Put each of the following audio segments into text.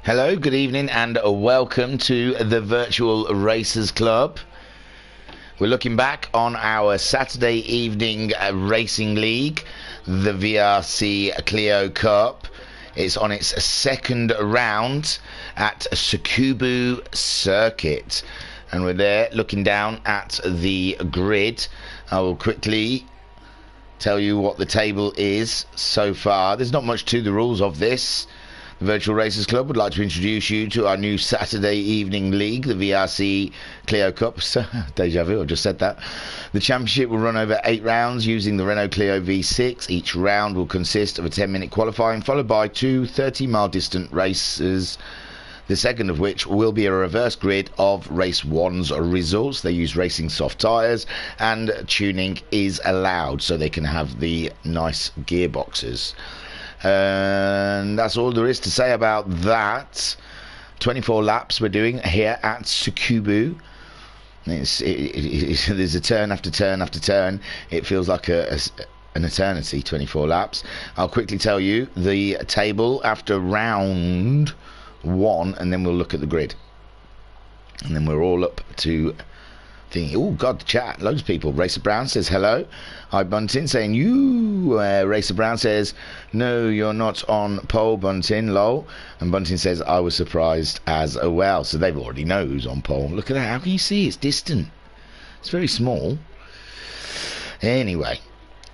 Hello, good evening and welcome to the Virtual Racers Club. We're looking back on our Saturday evening racing league, the VRC Clio Cup. It's on its second round at Tsukuba circuit. And we're there looking down at the grid. I will quickly tell you what the table is so far. There's not much to the rules of this. The Virtual Racers Club would like to introduce you to our new Saturday evening league, the VRC Clio Cup. Deja vu, I just said that. The championship will run over 8 rounds using the Renault Clio V6. Each round will consist of a 10-minute qualifying followed by 2 30-mile distant races, the second of which will be a reverse grid of race 1's results. They use racing soft tyres and tuning is allowed so they can have the nice gearboxes. And that's all there is to say about that. 24 laps we're doing here at Tsukuba. There's a turn after turn after turn. It feels like an eternity, 24 laps. I'll quickly tell you the table after round 1, and then we'll look at the grid. And then we're all up to thinking, oh god, the chat, loads of people. Racer Brown says hello. Hi Bunting saying you. Racer Brown says no, you're not on pole, Bunting, lol. And Bunting says I was surprised as well. So they've already know who's on pole. Look at that, how can you see? It's distant, it's very small. Anyway,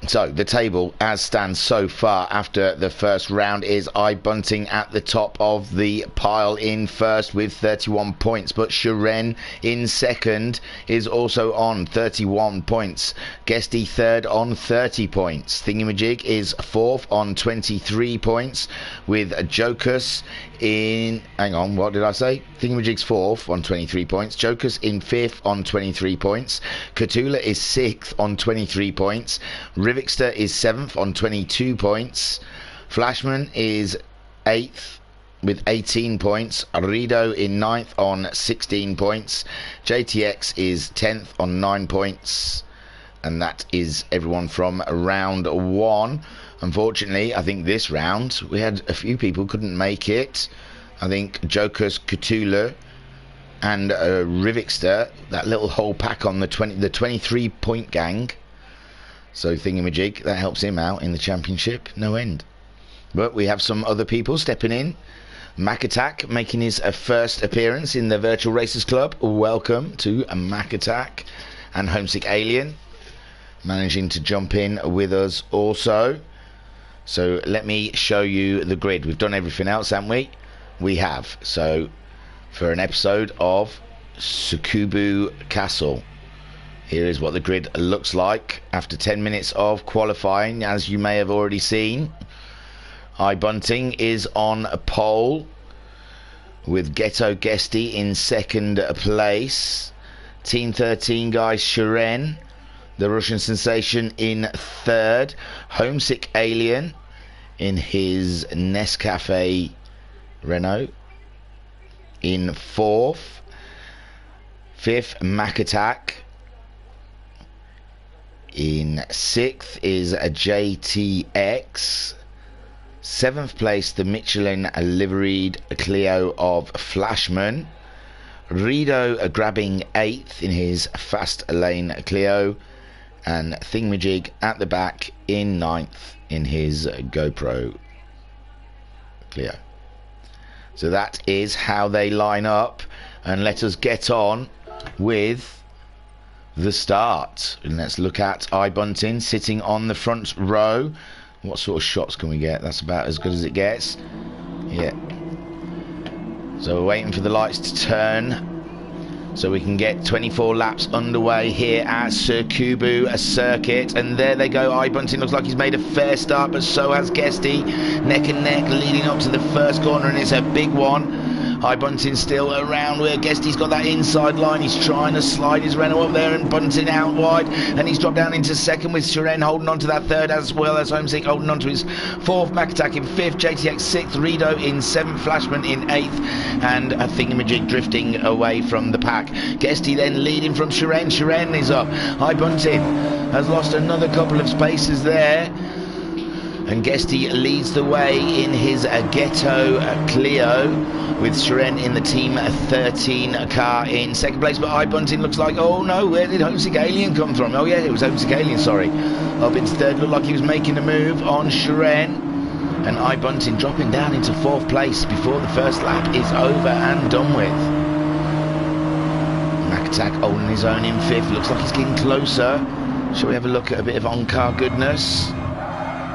so the table as stands so far after the first round is Bunting at the top of the pile in first with 31 points, but Shiren in second is also on 31 points. Guesty third on 30 points. Thingamajig is fourth on 23 points with Jokus in, hang on, what did I say? Thingamajig's fourth on 23 points. Jokus in fifth on 23 points. Cthulhu is sixth on 23 points. Rivixter is 7th on 22 points. Flashman is 8th with 18 points. Rido in 9th on 16 points. JTX is 10th on 9 points. And that is everyone from round 1. Unfortunately, I think this round we had a few people couldn't make it. I think Joker's Cthulhu and Rivixter, that little whole pack on the 23 point gang. So Thingamajig, that helps him out in the championship, no end. But we have some other people stepping in. Mac Attack making his first appearance in the Virtual Racers Club. Welcome to Mac Attack. And Homesick Alien managing to jump in with us also. So let me show you the grid. We've done everything else, haven't we? We have. So for an episode of Tsukuba Castle, here is what the grid looks like after 10 minutes of qualifying, as you may have already seen. Bunting is on a pole with Ghetto Guesty in second place. Team 13 guy Shiren, the Russian sensation, in third. Homesick Alien in his Nescafe Renault in fourth. Fifth, Mac Attack. In sixth is a JTX. 7th place, the Michelin liveried Clio of Flashman. Rido grabbing 8th in his fast lane Clio. And Thingamajig at the back in 9th in his GoPro Clio. So that is how they line up, and let us get on with the start. And let's look at Bunting sitting on the front row. What sort of shots can we get? That's about as good as it gets. Yeah. So we're waiting for the lights to turn so we can get 24 laps underway here at Tsukuba circuit. And there they go. Bunting looks like he's made a fair start, but so has Guesty. Neck and neck leading up to the first corner, and it's a big one. Bunting still around where Guesty's got that inside line. He's trying to slide his Renault up there, and Bunting out wide, and he's dropped down into second with Shiren holding on to that third, as well as Homesick holding on to his fourth, Mac Attack in fifth, JTX sixth, Rido in 7th, Flashman in 8th, and a Thingamajig drifting away from the pack. Guesty then leading from Shiren. Shiren is up. Bunting has lost another couple of spaces there. And Guesty leads the way in his Ghetto Clio, with Shiren in the Team 13 car in second place. But iBunting looks like, oh no, where did Homesick Alien come from? Oh yeah, it was Homesick Alien, sorry. Up into third, looked like he was making a move on Shiren. And iBunting dropping down into fourth place before the first lap is over and done with. Attack holding his own in fifth. Looks like he's getting closer. Shall we have a look at a bit of on-car goodness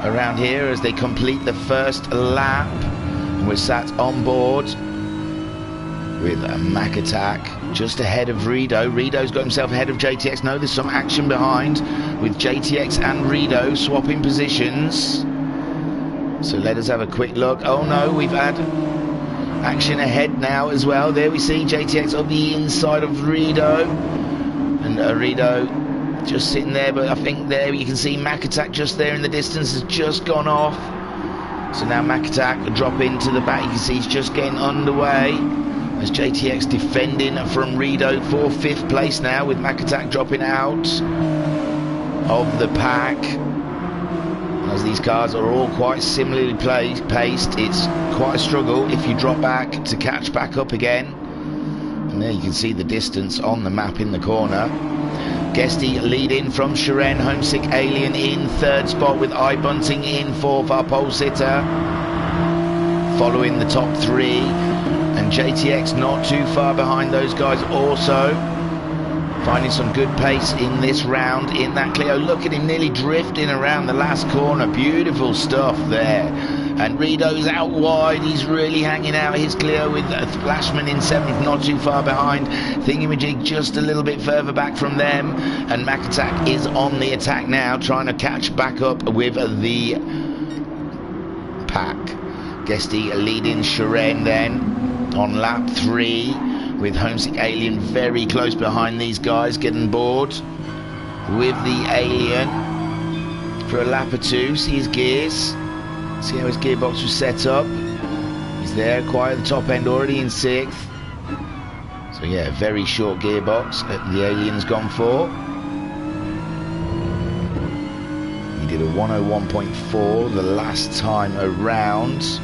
around here as they complete the first lap? And we're sat on board with a Mac Attack just ahead of Rido. Rido's got himself ahead of JTX. No, there's some action behind with JTX and Rido swapping positions. So let us have a quick look. Oh no, we've had action ahead now as well. There we see JTX on the inside of Rido, and Rido just sitting there, but I think there you can see Mac Attack just there in the distance has just gone off. So now Mac Attack drop into the back. You can see he's just getting underway as JTX defending from Rido for fifth place now, with Mac Attack dropping out of the pack. As these cars are all quite similarly paced, it's quite a struggle if you drop back to catch back up again. And there you can see the distance on the map in the corner. Guesty leading from Shiren. Homesick Alien in third spot, with iBunting in fourth, our pole sitter, following the top three. And JTX not too far behind those guys also, finding some good pace in this round in that Clio. Look at him nearly drifting around the last corner. Beautiful stuff there. And Rido's out wide. He's really hanging out his Clio, with Flashman in seventh, not too far behind. Thingamajig just a little bit further back from them. And Mac Attack is on the attack now, trying to catch back up with the pack. Guesty leading Shiren then on lap 3, with Homesick Alien very close behind these guys, getting bored with the Alien for a lap or two. See his gears, see how his gearbox was set up. He's there quite at the top end, already in sixth. So yeah, very short gearbox that the Alien's gone for. He did a 101.4 the last time around.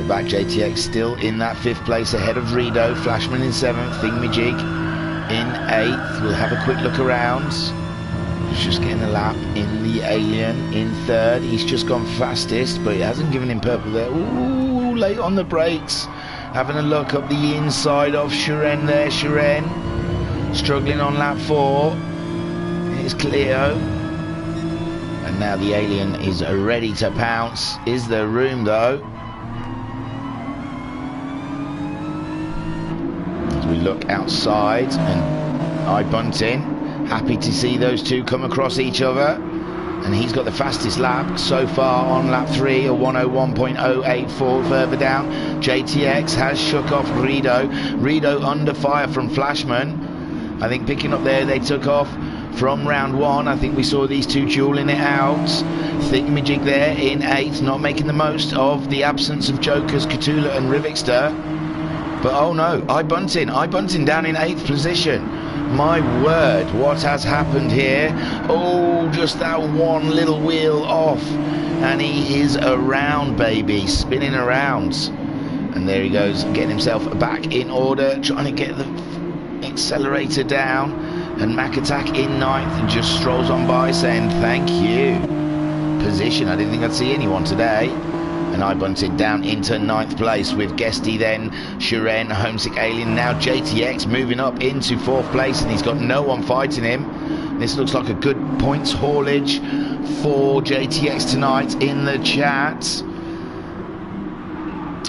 Back JTX still in that fifth place ahead of Rido. Flashman in seventh, Thingamajig in eighth. We'll have a quick look around. He's just getting a lap in the Alien in third. He's just gone fastest, but it hasn't given him purple there. Ooh, late on the brakes. Having a look up the inside of Shiren there. Shiren struggling on lap 4. Here's Clio. And now the Alien is ready to pounce. Is there room though? We look outside, and iBunting happy to see those two come across each other, and he's got the fastest lap so far on lap 3, a 101.084. Further down, JTX has shook off Rido. Rido under fire from Flashman. I think picking up there, they took off from round 1. I think we saw these two dueling it out. Thingamajig there in 8th, not making the most of the absence of Jokers, Cthulhu and Rivixter. But oh no, iBunting down in 8th position. My word, what has happened here? Oh, just that one little wheel off, and he is around, baby, spinning around. And there he goes, getting himself back in order, trying to get the accelerator down. And Mac Attack in 9th and just strolls on by saying thank you. Position, I didn't think I'd see anyone today. And iBunting down into 9th place, with Guesty then, Shiren, Homesick Alien, now JTX moving up into 4th place, and he's got no one fighting him. This looks like a good points haulage for JTX tonight in the chat.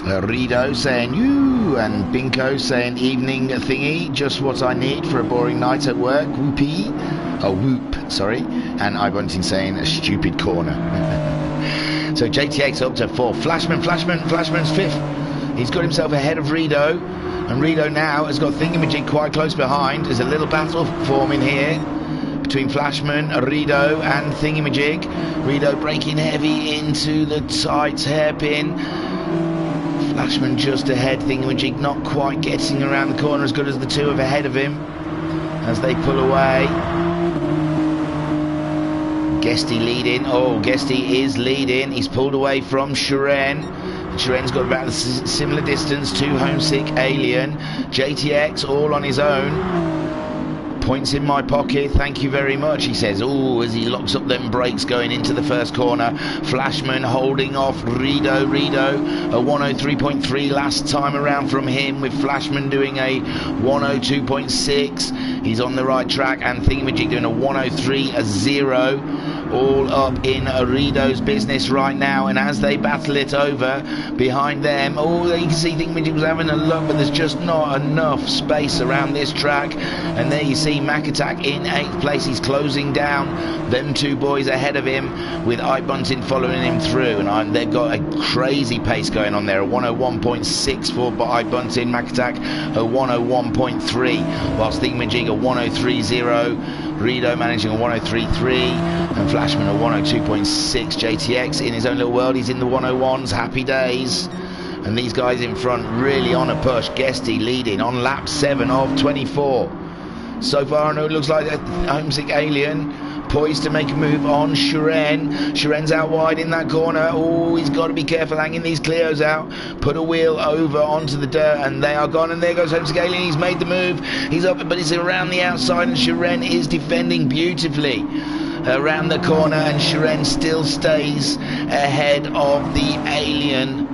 Rido saying you, and Binko saying evening thingy, just what I need for a boring night at work, whoopee, oh whoop, sorry. And iBunting saying a stupid corner. So JTX up to 4th. Flashman's 5th. He's got himself ahead of Rido, and Rido now has got Thingamajig quite close behind. There's a little battle forming here between Flashman, Rido and Thingamajig. Rido breaking heavy into the tight hairpin. Flashman just ahead, Thingamajig not quite getting around the corner as good as the two of ahead of him as they pull away. Guesty leading. Oh, Guesty is leading. He's pulled away from Shiren. Shiren's got about a similar distance to Homesick Alien. JTX all on his own. Points in my pocket, thank you very much, he says. Oh, as he locks up them brakes going into the first corner. Flashman holding off Rido. A 103.3 last time around from him, with Flashman doing a 102.6. He's on the right track, and Thingamajig doing a 103.0. All up in Rido's business right now, and as they battle it over behind them, oh, you can see Thingamajig was having a look, but there's just not enough space around this track. And there you see Mac Attack in 8th place. He's closing down them two boys ahead of him, with iBunting following him through, and they've got a crazy pace going on there. A 101.6 for iBunting, Mac Attack a 101.3, whilst Thingamajig a 103.0. Rido managing a 103.3, and Flashman a 102.6. JTX in his own little world, he's in the 101s, happy days. And these guys in front really on a push. Guesty leading on lap 7 of 24. So far, I know it looks like a Homesick Alien poised to make a move on Shiren. Shiren's out wide in that corner. Oh, he's got to be careful hanging these Clios out. Put a wheel over onto the dirt, and they are gone. And there goes Homesick Alien. He's made the move. He's up, but he's around the outside, and Shiren is defending beautifully around the corner, and Shiren still stays ahead of the Alien.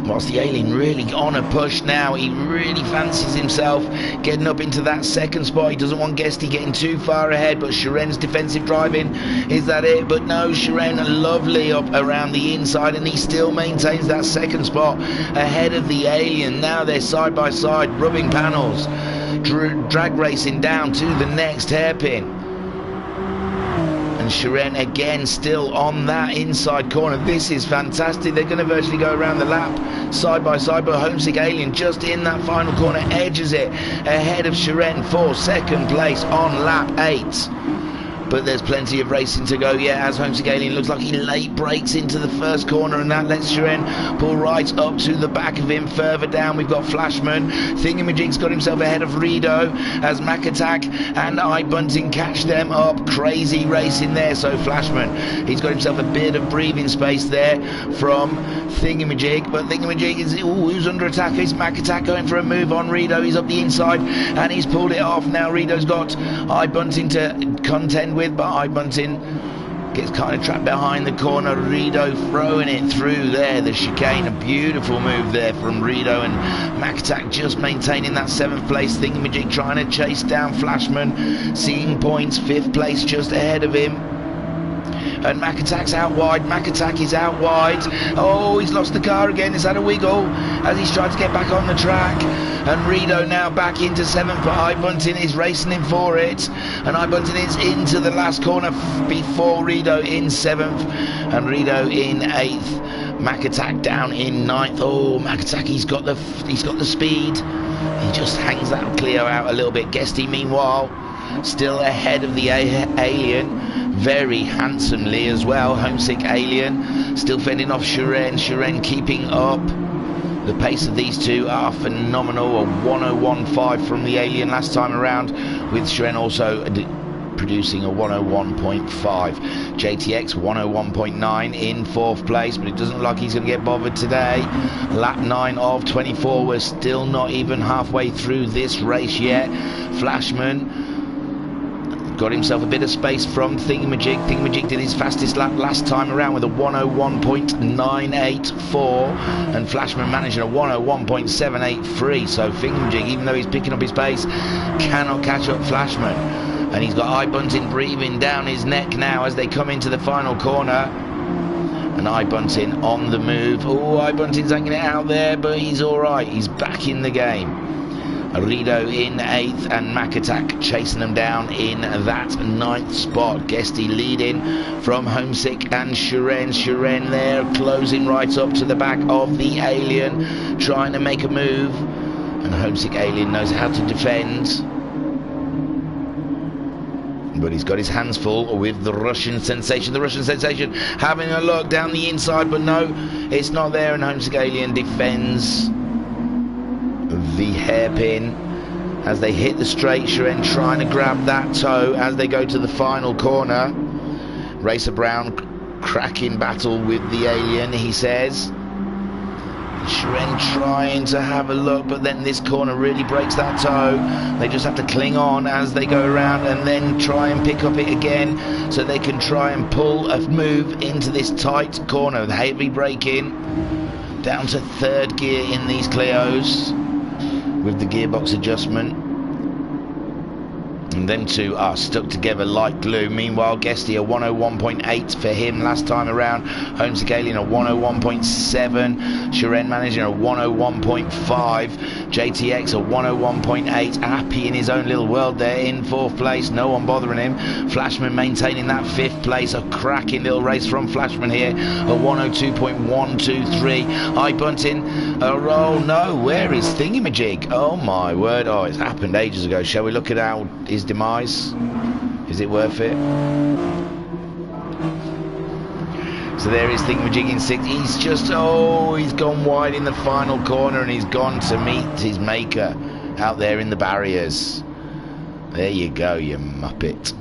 Whilst the Alien really on a push now, he really fancies himself getting up into that second spot. He doesn't want Guesty getting too far ahead, but Shiren's defensive driving, is that it? But no, Shiren lovely up around the inside, and he still maintains that second spot ahead of the Alien. Now they're side by side, rubbing panels, drag racing down to the next hairpin. And Shiren again still on that inside corner. This is fantastic. They're going to virtually go around the lap side by side, but Homesick Alien just in that final corner edges it ahead of Shiren for second place on lap 8. But there's plenty of racing to go yet, as Homesick Alien looks like he late breaks into the first corner, and that lets Shiren pull right up to the back of him. Further down we've got Flashman. Thingamajig's got himself ahead of Rido as Mac Attack and iBunting catch them up. Crazy racing there. So Flashman, he's got himself a bit of breathing space there from Thingamajig, but Thingamajig is, who's under attack? Is Mac Attack going for a move on Rido? He's up the inside and he's pulled it off. Now Rido's got iBunting to contend with, but iBunting gets kind of trapped behind the corner. Rido throwing it through there, the chicane. A beautiful move there from Rido, and Mac Attack just maintaining that 7th place. Thingamajig trying to chase down Flashman, seeing points, 5th place just ahead of him. And Mac Attack's out wide. Mac Attack is out wide. Oh, he's lost the car again. He's had a wiggle as he's tried to get back on the track. And Rido now back into 7th, but iBunting is racing him for it. And iBunting is into the last corner before Rido in 7th. And Rido in 8th. Mac Attack down in 9th. Oh, Mac Attack, he's got the speed. He just hangs that Clio out a little bit. Guesty, meanwhile, still ahead of the Alien, very handsomely as well. Homesick Alien still fending off Shiren. Shiren keeping up. The pace of these two are phenomenal. A 101.5 from the Alien last time around, with Shiren also producing a 101.5. JTX 101.9 in 4th place, but it doesn't look like he's going to get bothered today. Lap 9 of 24. We're still not even halfway through this race yet. Flashman got himself a bit of space from Thingamajig. Thingamajig did his fastest lap last time around with a 101.984, and Flashman managing a 101.783. So Thingamajig, even though he's picking up his pace, cannot catch up Flashman. And he's got iBunting breathing down his neck now as they come into the final corner. And iBunting on the move. Oh, iBunting's hanging it out there, but he's alright. He's back in the game. Rido in 8th, and Mac Attack chasing them down in that 9th spot. Guesty leading from Homesick and Shiren. Shiren there closing right up to the back of the Alien, trying to make a move, and Homesick Alien knows how to defend, but he's got his hands full with the Russian Sensation. The Russian Sensation having a look down the inside, but no, it's not there, and Homesick Alien defends the hairpin as they hit the straight. Shiren trying to grab that toe as they go to the final corner, Racer Brown, cracking battle with the Alien, he says. Shiren trying to have a look, but then this corner really breaks that toe. They just have to cling on as they go around and then try and pick up it again so they can try and pull a move into this tight corner. The heavy braking down to third gear in these Clios with the gearbox adjustment. And them two are stuck together like glue. Meanwhile, Guesty a 101.8 for him last time around. Homesick Alien a 101.7. Shiren managing a 101.5. JTX a 101.8. Happy in his own little world there in fourth place. No one bothering him. Flashman maintaining that fifth place. A cracking little race from Flashman here. A 102.123. iBunting. Oh no, where is Thingamajig? Oh my word. Oh, it's happened ages ago. Shall we look at how his demise? Is it worth it? So there is Thingamajig in sixth. He's just, he's gone wide in the final corner and he's gone to meet his maker out there in the barriers. There you go, you muppet.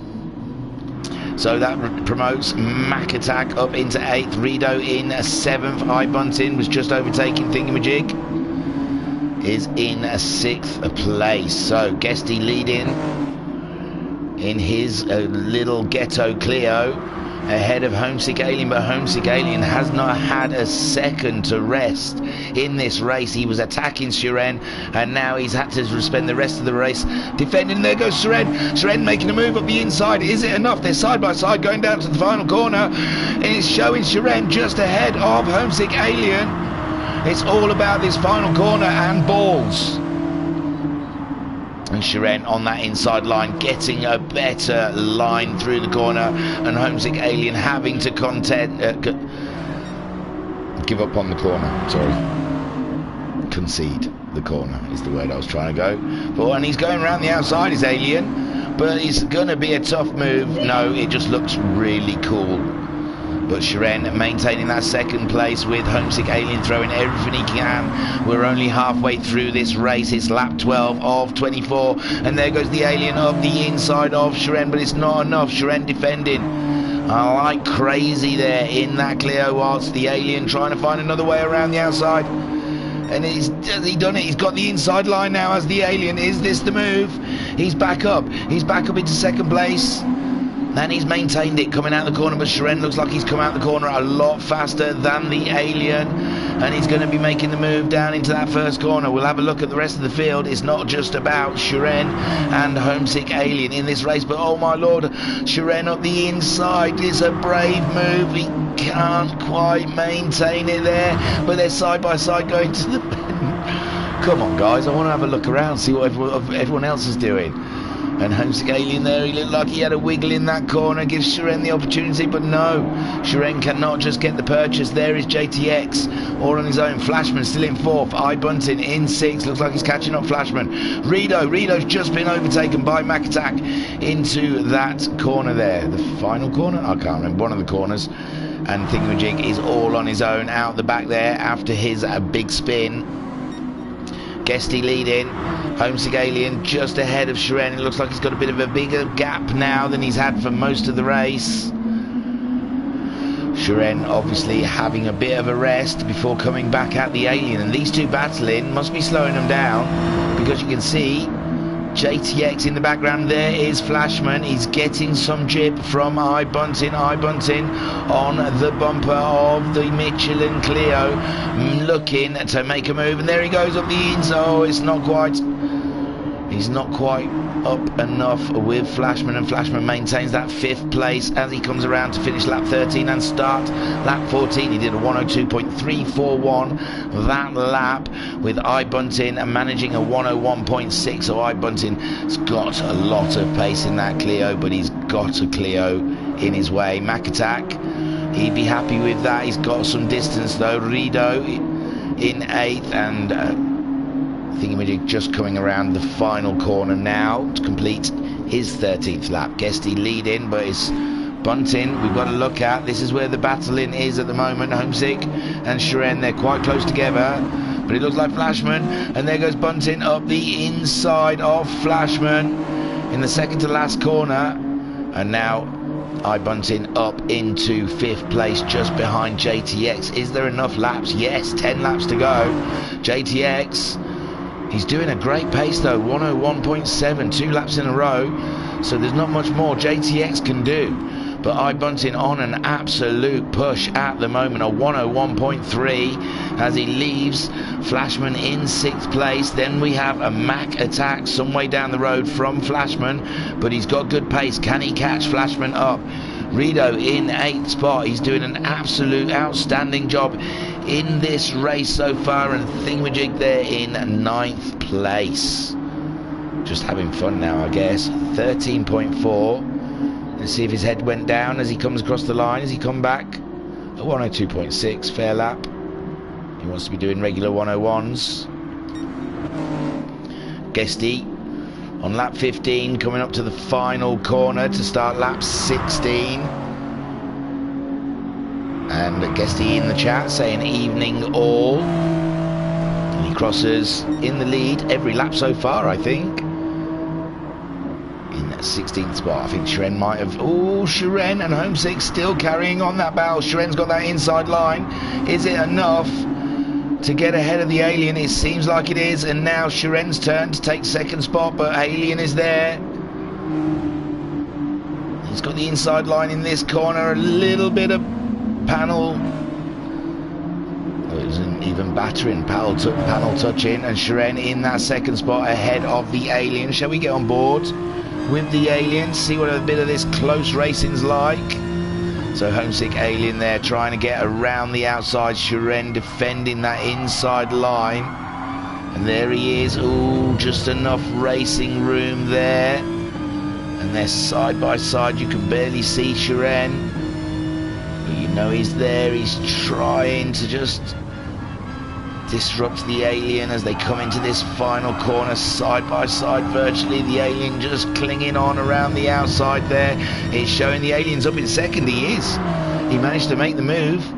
So that promotes Mac Attack up into 8th. Rido in 7th. iBunting was just overtaking Thingamajig. Is in 6th place. So Guesty leading in his little ghetto Clio ahead of Homesick Alien, but Homesick Alien has not had a second to rest in this race. He was attacking Shiren and now he's had to spend the rest of the race defending. There goes Shiren. Shiren making a move up the inside. Is it enough? They're side by side going down to the final corner and it's showing Shiren just ahead of Homesick Alien. It's all about this final corner and balls. And Shiren on that inside line getting a better line through the corner, and Homesick Alien having to give up on the corner. Sorry, concede the corner is the word I was trying to go for. And he's going around the outside, is Alien, but it's going to be a tough move. No, it just looks really cool. But Shiren maintaining that second place with Homesick Alien throwing everything he can. We're only halfway through this race. It's lap 12 of 24. And there goes the Alien up the inside of Shiren, but it's not enough. Shiren defending like crazy there in that Clio, whilst the Alien trying to find another way around the outside. And has he done it? He's got the inside line now as the Alien. Is this the move? He's back up. He's back up into second place. And he's maintained it coming out the corner, but Shiren looks like he's come out the corner a lot faster than the Alien, and he's going to be making the move down into that first corner. We'll have a look at the rest of the field. It's not just about Shiren and Homesick Alien in this race, but oh my lord, Shiren up the inside is a brave move. He can't quite maintain it there, but they're side by side going to the bend. Come on guys, I want to have a look around, see what everyone else is doing. And Homesick Alien there, he looked like he had a wiggle in that corner, gives Shiren the opportunity, but no, Shiren cannot just get the purchase. There is JTX, all on his own. Flashman still in 4th, iBunting in 6th, looks like he's catching up Flashman. Rido's just been overtaken by Mac Attack into that corner there. The final corner? I can't remember, one of the corners. And Thingamajig is all on his own out the back there after his big spin. Guesty leading, Homesick Alien just ahead of Shiren. It looks like he's got a bit of a bigger gap now than he's had for most of the race. Shiren obviously having a bit of a rest before coming back at the Alien, and these two battling must be slowing them down, because you can see JTX in the background. There is Flashman. He's getting some jip from iBunting on the bumper of the Michelin Clio, looking to make a move, and there he goes up the inside. Oh, it's not quite. He's not quite up enough with Flashman, and Flashman maintains that 5th place as he comes around to finish lap 13 and start lap 14. He did a 102.341 that lap, with iBunting managing a 101.6. So iBunting's got a lot of pace in that Clio, but he's got a Clio in his way. Mac Attack, he'd be happy with that. He's got some distance though. Rido in 8th, and Thingamajig just coming around the final corner now to complete his 13th lap. Guesty leading, but it's Bunting we've got to look at. This is where the battling is at the moment. Homesick and Shiren, they're quite close together, but it looks like Flashman, and there goes Bunting up the inside of Flashman in the second to last corner. And now Bunting up into 5th place just behind JTX. Is there enough laps? Yes, 10 laps to go. JTX, he's doing a great pace though, 101.7, 2 laps in a row, so there's not much more JTX can do. But Bunting on an absolute push at the moment, a 101.3 as he leaves Flashman in 6th place. Then we have a Mac attack some way down the road from Flashman, but he's got good pace. Can he catch Flashman up? Rido in 8th spot. He's doing an absolute outstanding job in this race so far, and Thingamajig there in 9th place. Just having fun now, I guess. 13.4. Let's see if his head went down as he comes across the line. Has he come back? A 102.6, fair lap. He wants to be doing regular 101s. Guesty on lap 15, coming up to the final corner to start lap 16. And Guesty in the chat saying evening all. And he crosses in the lead every lap so far, I think. 16th spot. I think Shiren might have... Oh, Shiren and Homesick still carrying on that battle. Shiren's got that inside line. Is it enough to get ahead of the Alien? It seems like it is. And now Shiren's turn to take 2nd spot, but Alien is there. He's got the inside line in this corner. A little bit of panel. It wasn't even battering. Panel touching. And Shiren in that 2nd spot ahead of the Alien. Shall we get on board with the Alien, see what a bit of this close racing's like? So Homesick Alien there trying to get around the outside. Shiren defending that inside line, and there he is. Ooh, just enough racing room there, and they're side by side. You can barely see Shiren, but you know he's there. He's trying to just disrupt the Alien as they come into this final corner, side by side virtually. The Alien just clinging on around the outside there. It's showing the Alien's up in 2nd. He is. He managed to make the move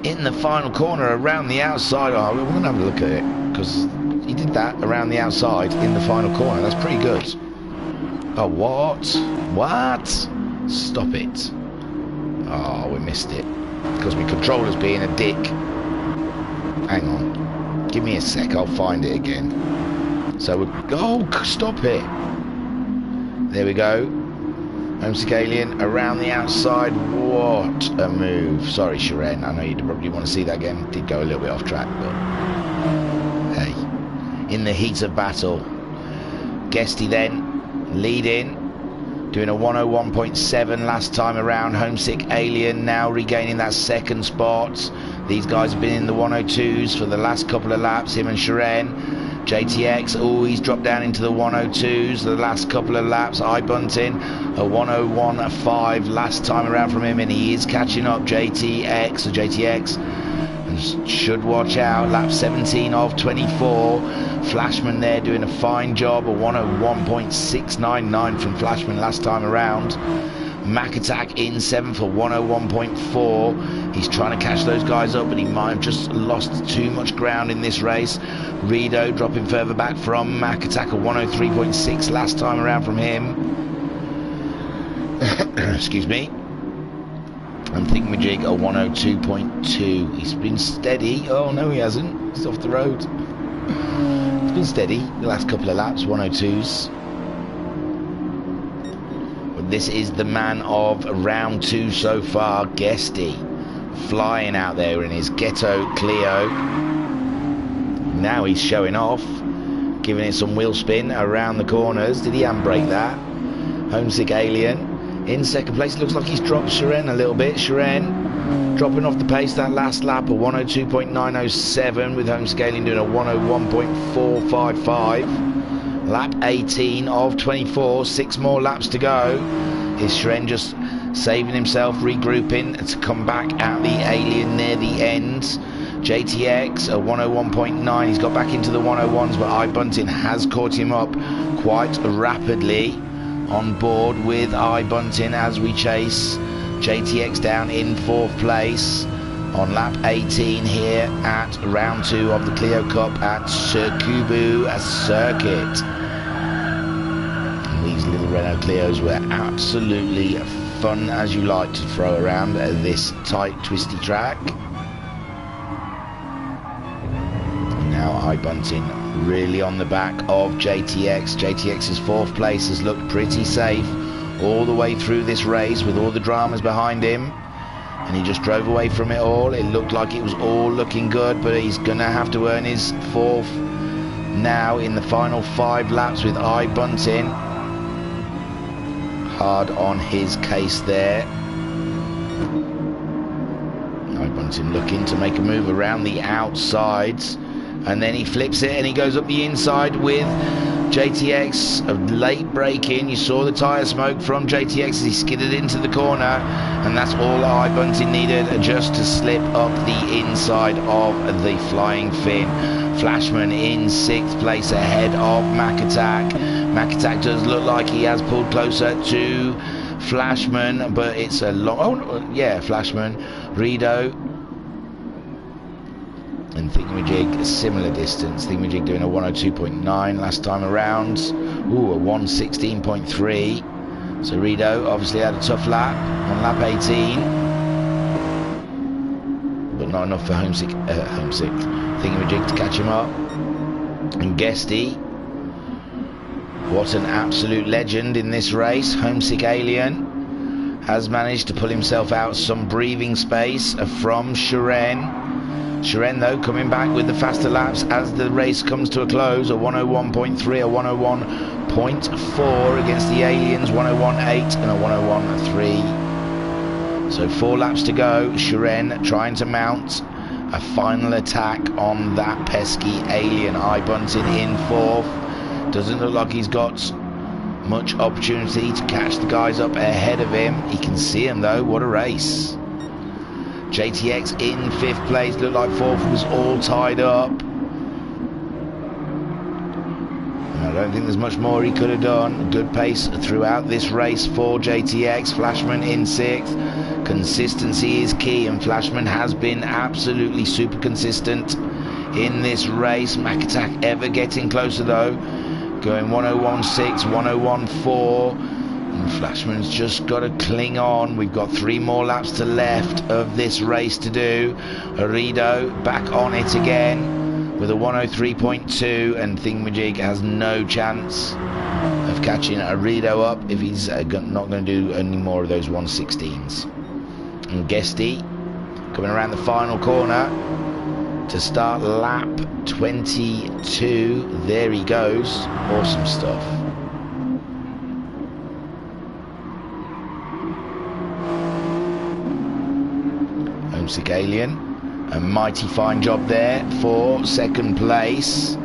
in the final corner around the outside. Oh, we're going to have a look at it, because he did that around the outside in the final corner. That's pretty good. Oh, what? What? Stop it. Oh, we missed it because my controller's being a dick. Hang on, give me a sec, I'll find it again. So we're... Oh, stop it. There we go. Homesick Alien around the outside. What a move. Sorry, Shiren, I know you probably want to see that again. Did go a little bit off track, but hey, in the heat of battle. Guesty then leading, doing a 101.7 last time around. Homesick Alien now regaining that 2nd spot. These guys have been in the 102s for the last couple of laps, him and Shiren. JTX, oh, he's dropped down into the 102s the last couple of laps. Bunting, a 101.5 last time around from him, and he is catching up. JTX, and should watch out. Lap 17 of 24. Flashman there doing a fine job, a 101.699 from Flashman last time around. Mac attack in 7th for 101.4. He's trying to catch those guys up, but he might have just lost too much ground in this race. Rido dropping further back from Mac attack, a 103.6 last time around from him. Excuse me. And Thingamajig, a 102.2. He's been steady. Oh no, he hasn't. He's off the road. He's been steady the last couple of laps, 102s. This is the man of round 2 so far, Guesty, flying out there in his Ghetto Clio. Now he's showing off, giving it some wheel spin around the corners. Did he handbrake that? Homesick Alien in 2nd place. Looks like he's dropped Shiren a little bit. Shiren dropping off the pace that last lap, a 102.907, with Homesick Alien doing a 101.455. Lap 18 of 24, 6 more laps to go. Is Shiren just saving himself, regrouping to come back at the Alien near the end? JTX, a 101.9, he's got back into the 101s, but Bunting has caught him up quite rapidly. On board with Bunting as we chase JTX down in 4th place on lap 18 here at round 2 of the Clio Cup at Sukubu Circuit. These little Renault Clios were absolutely fun as you like to throw around this tight, twisty track. Now iBunting really on the back of JTX. JTX's 4th place has looked pretty safe all the way through this race with all the dramas behind him, and he just drove away from it all. It looked like it was all looking good, but he's gonna have to earn his 4th now in the final 5 laps with iBunting hard on his case there. iBunting looking to make a move around the outsides, and then he flips it and he goes up the inside with JTX. A late break in. You saw the tyre smoke from JTX as he skidded into the corner, and that's all iBunting needed just to slip up the inside of the Flying Finn. Flashman in 6th place ahead of McAttack. McAttack does look like he has pulled closer to Flashman, but it's a long... Oh, yeah, Flashman. Rido and Thingamajig a similar distance. Thingamajig doing a 102.9 last time around. Ooh, a 116.3. So Rido obviously had a tough lap on lap 18, but not enough for homesick Thingamajig to catch him up. And Guesty, what an absolute legend in this race. Homesick Alien has managed to pull himself out some breathing space from Shiren. Shiren though coming back with the faster laps as the race comes to a close. A 101.3, a 101.4 against the Aliens, 101.8 and a 101.3. So 4 laps to go. Shiren trying to mount a final attack on that pesky Alien. iBunting in 4th. Doesn't look like he's got much opportunity to catch the guys up ahead of him. He can see him though. What a race. JTX in 5th place. Looked like 4th was all tied up. I don't think there's much more he could have done. Good pace throughout this race for JTX. Flashman in 6th. Consistency is key, and Flashman has been absolutely super consistent in this race. McAttack ever getting closer though, going 101.6, 101.4, and Flashman's just got to cling on. We've got 3 more laps to left of this race to do. Arido back on it again with a 103.2, and Thingamajig has no chance of catching Arido up if he's not going to do any more of those 116s. And Guesty coming around the final corner to start lap 22. There he goes. Awesome stuff. Homesick Alien, a mighty fine job there for 2nd place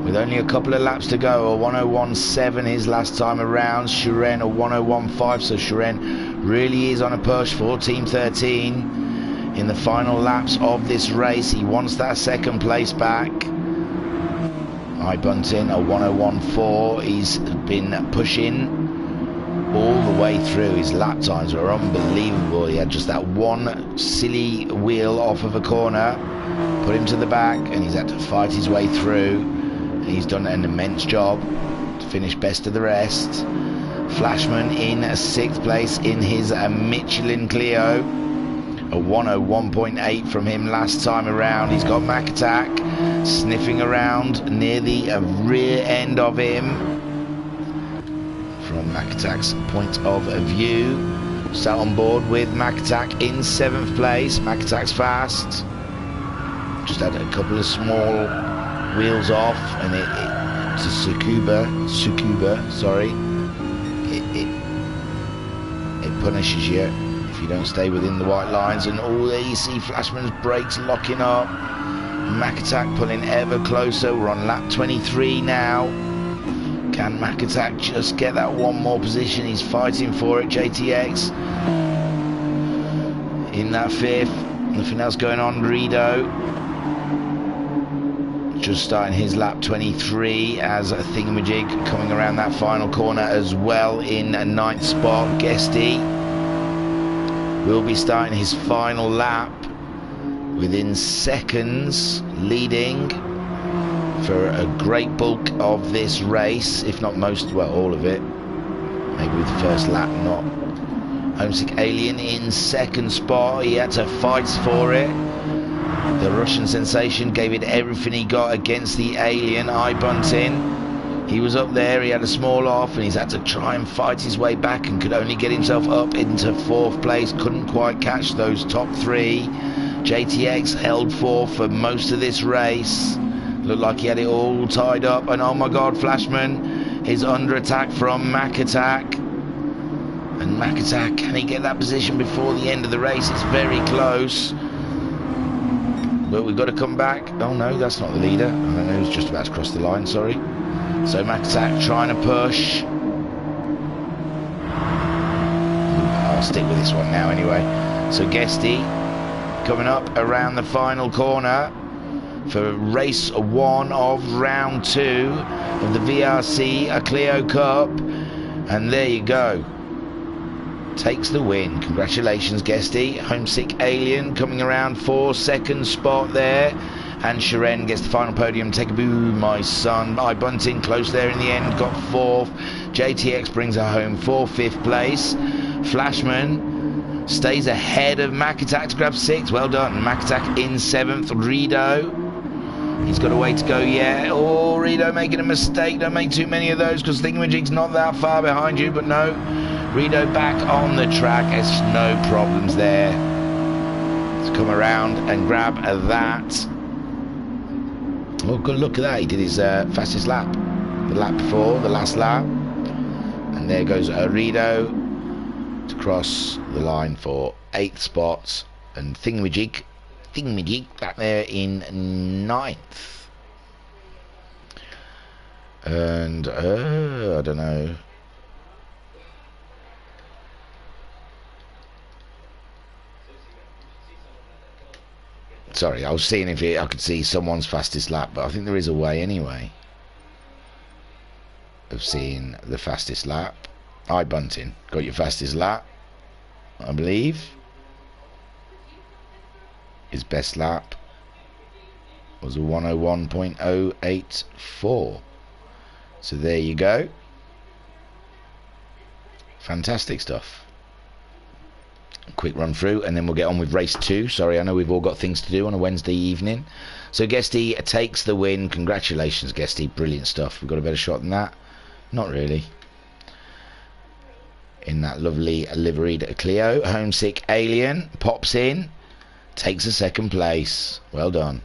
with only a couple of laps to go. A 101.7 his last time around. Shiren a 101.5, so Shiren really is on a push for Team 13 in the final laps of this race. He wants that 2nd place back. iBunting a 101.4. He's been pushing all the way through. His lap times were unbelievable. He had just that one silly wheel off of a corner, put him to the back, and he's had to fight his way through. And he's done an immense job to finish best of the rest. Flashman in 6th place in his Michelin Clio. A 101.8 from him last time around. He's got McAttack sniffing around near the rear end of him. From McAttack's point of view, sat on board with McAttack in 7th place. McAttack's fast. Just had a couple of small wheels off, and it's a Tsukuba, sorry. It punishes you if you don't stay within the white lines. And all there you see Flashman's brakes locking up. McAttack pulling ever closer. We're on lap 23 now. Can McAttack just get that one more position? He's fighting for it. JTX in that 5th. Nothing else going on. Rido just starting his lap 23 as Thingamajig coming around that final corner as well in a 9th spot. Guesty will be starting his final lap within seconds, leading for a great bulk of this race, if not most, well, all of it. Maybe with the first lap, not. Homesick Alien in second spot. He had to fight for it. The Russian sensation gave it everything he got against the Alien. Bunting. He was up there. He had a small off, and he's had to try and fight his way back, and could only get himself up into fourth place. Couldn't quite catch those top three. JTX held fourth for most of this race. Looked like he had it all tied up, and oh my God, Flashman is under attack from Mac Attack. And Mac Attack, can he get that position before the end of the race? It's very close. But we've got to come back. Oh no, that's not the leader. I don't know, who's just about to cross the line, sorry. So Mac Attack trying to push. I'll stick with this one now anyway. So Guesty coming up around the final corner for race 1 of round 2 of the VRC Clio Cup. And there you go. Takes the win. Congratulations, Guesty. Homesick Alien coming around for second spot there. And Sharon gets the final podium. Take a boo, my son. Bunting close there in the end, got fourth. JTX brings her home for fifth place. Flashman stays ahead of Mac Attack to grab sixth. Well done. Mac Attack in seventh. Rido, he's got a way to go yet. Oh, Rido making a mistake. Don't make too many of those, because Thingamajig's not that far behind you. But no, Rido back on the track. There's no problems there. Let's come around and grab that. Oh, good look at that. He did his fastest lap. The lap before, the last lap. And there goes Rido to cross the line for 8th spot. And Thingamajig back there in 9th. And I don't know. Sorry, I was seeing if I could see someone's fastest lap, but I think there is a way anyway of seeing the fastest lap. Bunting got your fastest lap, I believe. His best lap was a 101.084. So there you go. Fantastic stuff. Quick run through, and then we'll get on with race 2. Sorry, I know we've all got things to do on a Wednesday evening. So Guesty takes the win. Congratulations, Guesty. Brilliant stuff. We've got a better shot than that. Not really. In that lovely liveried Clio. Homesick Alien pops in, takes a second place. Well done.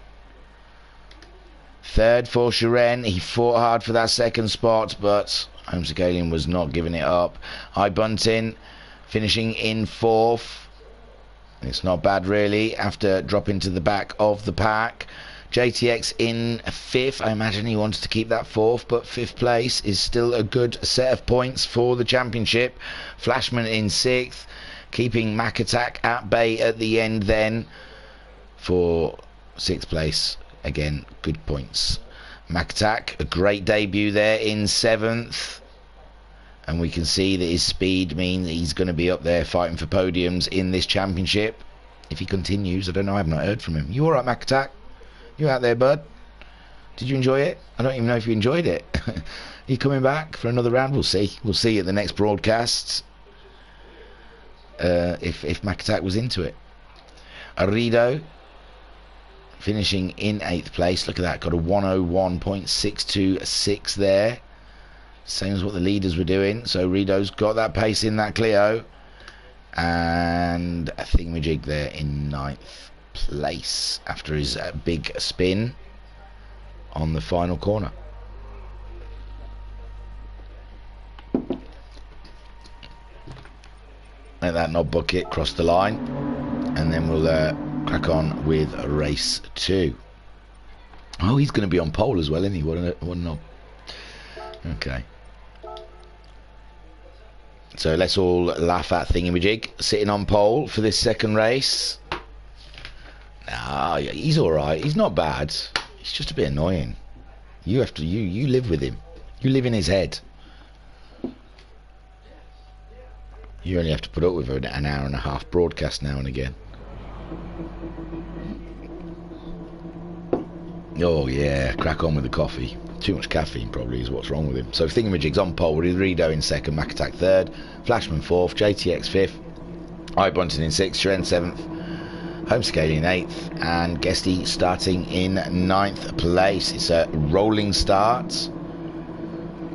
Third for Sharon. He fought hard for that second spot, but Homesick Alien was not giving it up. Bunting finishing in 4th. It's not bad really after dropping to the back of the pack. JTX in 5th. I imagine he wanted to keep that 4th, but 5th place is still a good set of points for the championship. Flashman in 6th, keeping Mac Attack at bay at the end then for 6th place. Again, good points. Mac Attack, a great debut there in 7th. And we can see that his speed means he's going to be up there fighting for podiums in this championship. If he continues, I don't know, I have not heard from him. You alright, Mac Attack? You out there, bud? Did you enjoy it? I don't even know if you enjoyed it. Are you coming back for another round? We'll see. We'll see at the next broadcasts if Mac Attack was into it. Arido finishing in 8th place. Look at that. Got a 101.626 there. Same as what the leaders were doing. So Rido's got that pace in that Clio. And a Thingamajig there in 9th place after his big spin on the final corner. Let that knob bucket cross the line, and then we'll crack on with race 2. Oh, he's going to be on pole as well, isn't he? What a knob. Okay. So let's all laugh at Thingamajig sitting on pole for this second race. Nah, he's alright. He's not bad. He's just a bit annoying. You have to you live with him. You live in his head. You only have to put up with an hour and a half broadcast now and again. Oh yeah, crack on with the coffee. Too much caffeine probably is what's wrong with him. So Thingamajig's on pole with Rido in second, Mac Attack third, Flashman fourth, JTX fifth, iBunton in sixth, Shren seventh, Homescaling in eighth, and Guesty starting in ninth place. It's a rolling start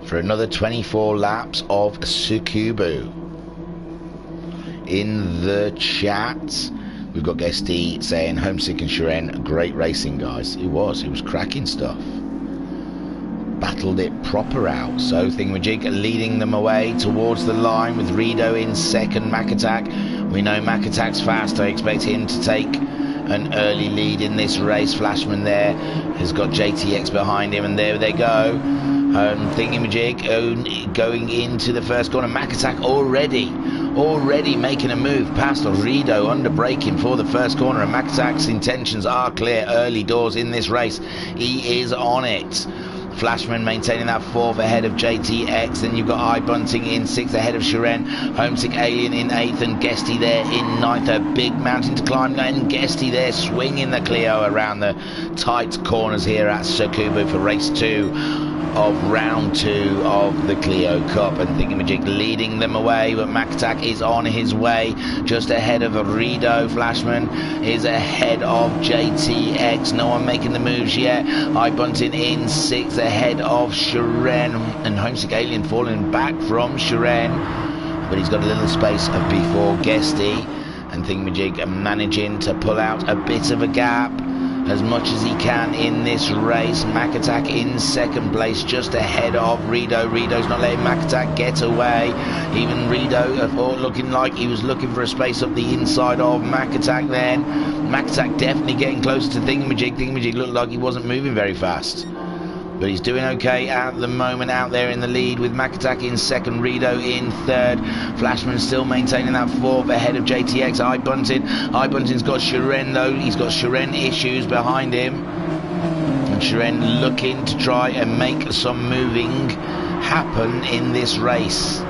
for another 24 laps of Sukubu. In the chat, we've got Guesty saying Homesick and Shren, great racing, guys. It was cracking stuff. Battled it proper out. So Thingamajig leading them away towards the line with Rido in second, Mac Attack. We know Mac Attack's fast. I expect him to take an early lead in this race. Flashman there has got JTX behind him, and there they go. Thingamajig going into the first corner. Mac Attack already making a move past Rido, under braking for the first corner, and Mac Attack's intentions are clear early doors in this race. He is on it. Flashman maintaining that fourth ahead of JTX. Then you've got iBunting in sixth ahead of Shren. Homesick Alien in eighth, and Guesty there in ninth. A big mountain to climb, and Guesty there swinging the Clio around the tight corners here at Sukubu for race 2 of round 2 of the Clio Cup, and Thingamajig leading them away, but Mac Attack is on his way just ahead of Rido. Flashman is ahead of JTX. No one making the moves yet. iBunting in sixth ahead of Shren, and Homesick Alien falling back from Shren, but he's got a little space before Guesty, and Thingamajig managing to pull out a bit of a gap as much as he can in this race. Mac Attack in second place just ahead of Rido. Rido's not letting Mac Attack get away. Even Rido looking like he was looking for a space up the inside of Mac Attack then. Mac Attack definitely getting closer to Thingamajig. Thingamajig looked like he wasn't moving very fast, but he's doing okay at the moment out there in the lead with Mac Attack in second, Rido in third. Flashman still maintaining that fourth ahead of JTX. iBunting's got Shren though. He's got Shren issues behind him, and Shren looking to try and make some moving happen in this race.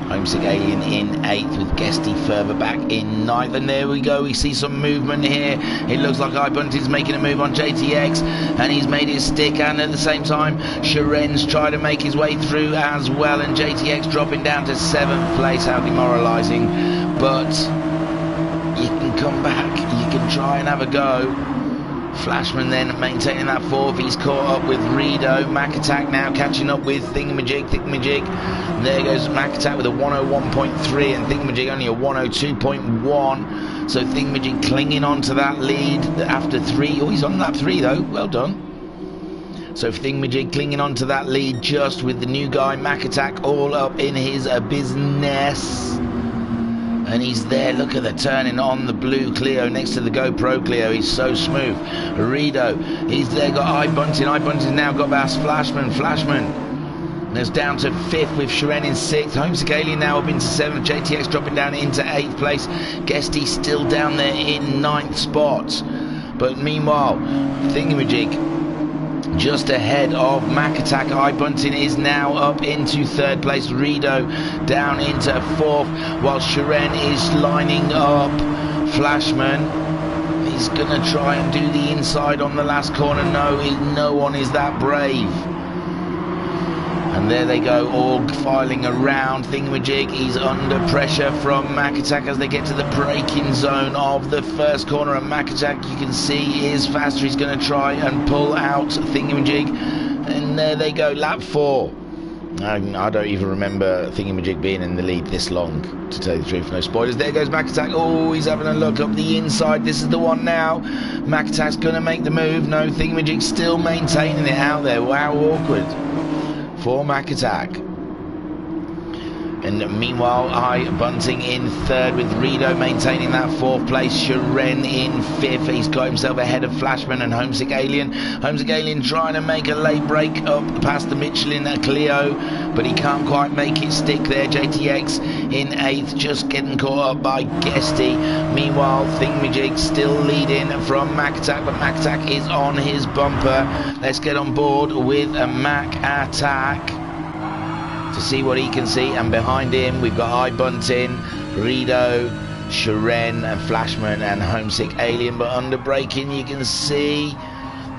Homesick Alien in eighth with Guesty further back in ninth, and there we go. We see some movement here. It looks like iBunting's making a move on JTX, and he's made it stick, and at the same time Shren's trying to make his way through as well, and JTX dropping down to 7th place. How demoralising, but you can come back, you can try and have a go. Flashman then maintaining that fourth. He's caught up with Rido. Mac Attack now catching up with Thingamajig. There goes Mac Attack with a 101.3 and Thingamajig only a 102.1. So Thingamajig clinging on to that lead after 3. Oh, he's on lap 3 though. Well done. So Thingamajig clinging on to that lead just with the new guy Mac Attack all up in his business. And he's there, look at the turning on the blue Clio next to the GoPro Clio. He's so smooth. Rido, he's there, got iBunting. iBunting's now got past Flashman. There's down to 5th with Shren in 6th. Homesick Alien now up into 7th. JTX dropping down into 8th place. Guesty still down there in 9th spot. But meanwhile, Thingamajig just ahead of Mac Attack. iBunting is now up into 3rd place. Rido down into 4th, while Shren is lining up Flashman. He's gonna try and do the inside on the last corner. No one is that brave. And there they go, all filing around. Thingamajig, he's under pressure from Mac Attack as they get to the braking zone of the first corner. And Mac Attack, you can see, is faster. He's going to try and pull out Thingamajig. And there they go, lap 4. I don't even remember Thingamajig being in the lead this long, to tell you the truth. No spoilers. There goes Mac Attack. Oh, he's having a look up the inside. This is the one now. Mac Attack's going to make the move. No, Thingamajig still maintaining it out there. Wow, awkward for Mac Attack. And meanwhile, iBunting in 3rd with Rido maintaining that 4th place. Shren in 5th. He's got himself ahead of Flashman and Homesick Alien. Homesick Alien trying to make a late break up past the Michelin Clio, but he can't quite make it stick there. JTX in 8th, just getting caught up by Guesty. Meanwhile, Thingamajig still leading from Mac Attack, but Mac Attack is on his bumper. Let's get on board with a Mac Attack to see what he can see, and behind him we've got iBunting, Rido, Shren and Flashman and Homesick Alien, but under braking you can see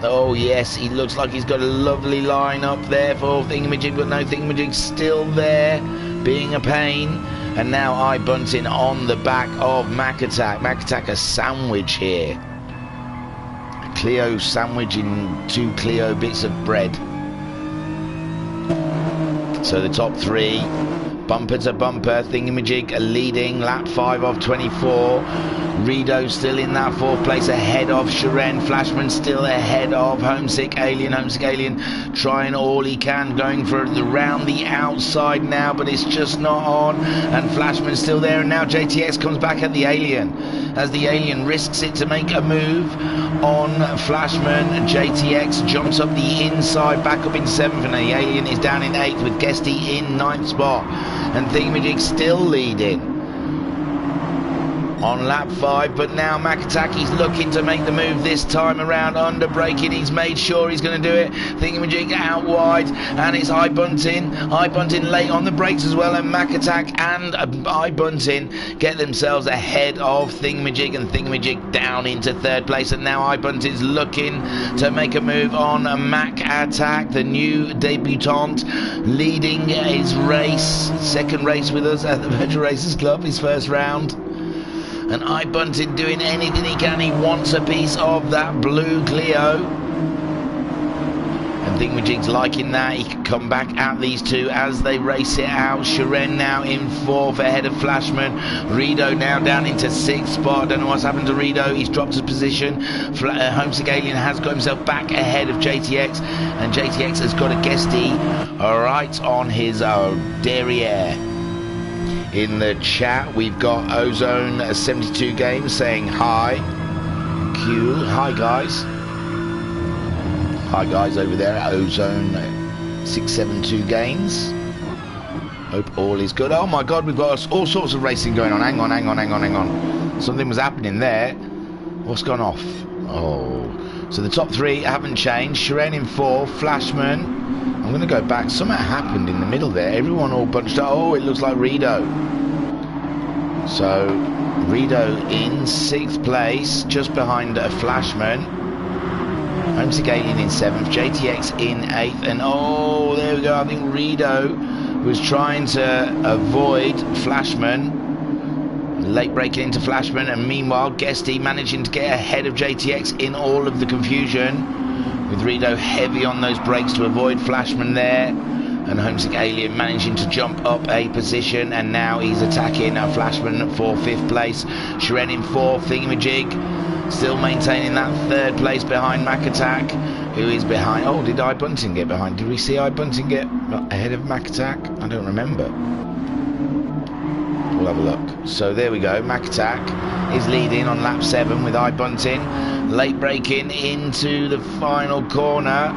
Oh yes, he looks like he's got a lovely line up there for Thingamajig, but no, Thingamajig's still there, being a pain. And now iBunting on the back of Mac Attack. Mac Attack a sandwich here. A Clio sandwich in 2 Clio bits of bread. So the top 3, bumper to bumper, Thingamajig leading, lap 5 of 24. Rido still in that 4th place ahead of Shiren. Flashman still ahead of Homesick Alien. Homesick Alien trying all he can, going for the round the outside now, but it's just not on. And Flashman still there, and now JTX comes back at the Alien. As the Alien risks it to make a move on Flashman, JTX jumps up the inside, back up in 7th, and the Alien is down in 8th with Guesty in 9th spot. And Thingamajig still leading on lap 5, but now Mac Attack, he's looking to make the move this time around, under braking, he's made sure he's going to do it. Thingamajig out wide, and it's iBunting late on the brakes as well, and Mac Attack and iBunting get themselves ahead of Thingamajig, and Thingamajig down into 3rd place, and now iBunting's looking to make a move on Mac Attack, the new debutant, leading his race, 2nd race with us at the Virtual Racers Club, his 1st round. And iBunting doing anything he can. He wants a piece of that blue Clio. And Thingamajig's liking that. He can come back at these 2 as they race it out. Shiren now in 4th ahead of Flashman. Rido now down into 6th spot. I don't know what's happened to Rido. He's dropped his position. Homesick Alien has got himself back ahead of JTX. And JTX has got a Guesty right on his derriere. In the chat, we've got Ozone 72 Games saying hi. Q, hi guys. Hi guys over there at Ozone 672 Games. Hope all is good. Oh my God, we've got all sorts of racing going on. Hang on. Something was happening there. What's gone off? Oh, so the top 3 haven't changed. Shiren in 4, Flashman. I'm going to go back. Something happened in the middle there. Everyone all bunched up. Oh, it looks like Rido. So, Rido in 6th place, just behind a Flashman. Homesick Alien in 7th. JTX in 8th. And oh, there we go. I think Rido was trying to avoid Flashman. Late braking into Flashman. And meanwhile, Guesty managing to get ahead of JTX in all of the confusion. With Rido heavy on those brakes to avoid Flashman there, and Homesick Alien managing to jump up a position, and now he's attacking Flashman for 5th place. Shiren in 4th, Thingamajig still maintaining that 3rd place behind Mac Attack, who is behind. Oh, did iBunting get behind? Did we see iBunting get ahead of Mac Attack? I don't remember. We'll have a look. So there we go. Mac Attack is leading on lap 7 with iBunting. Late braking into the final corner.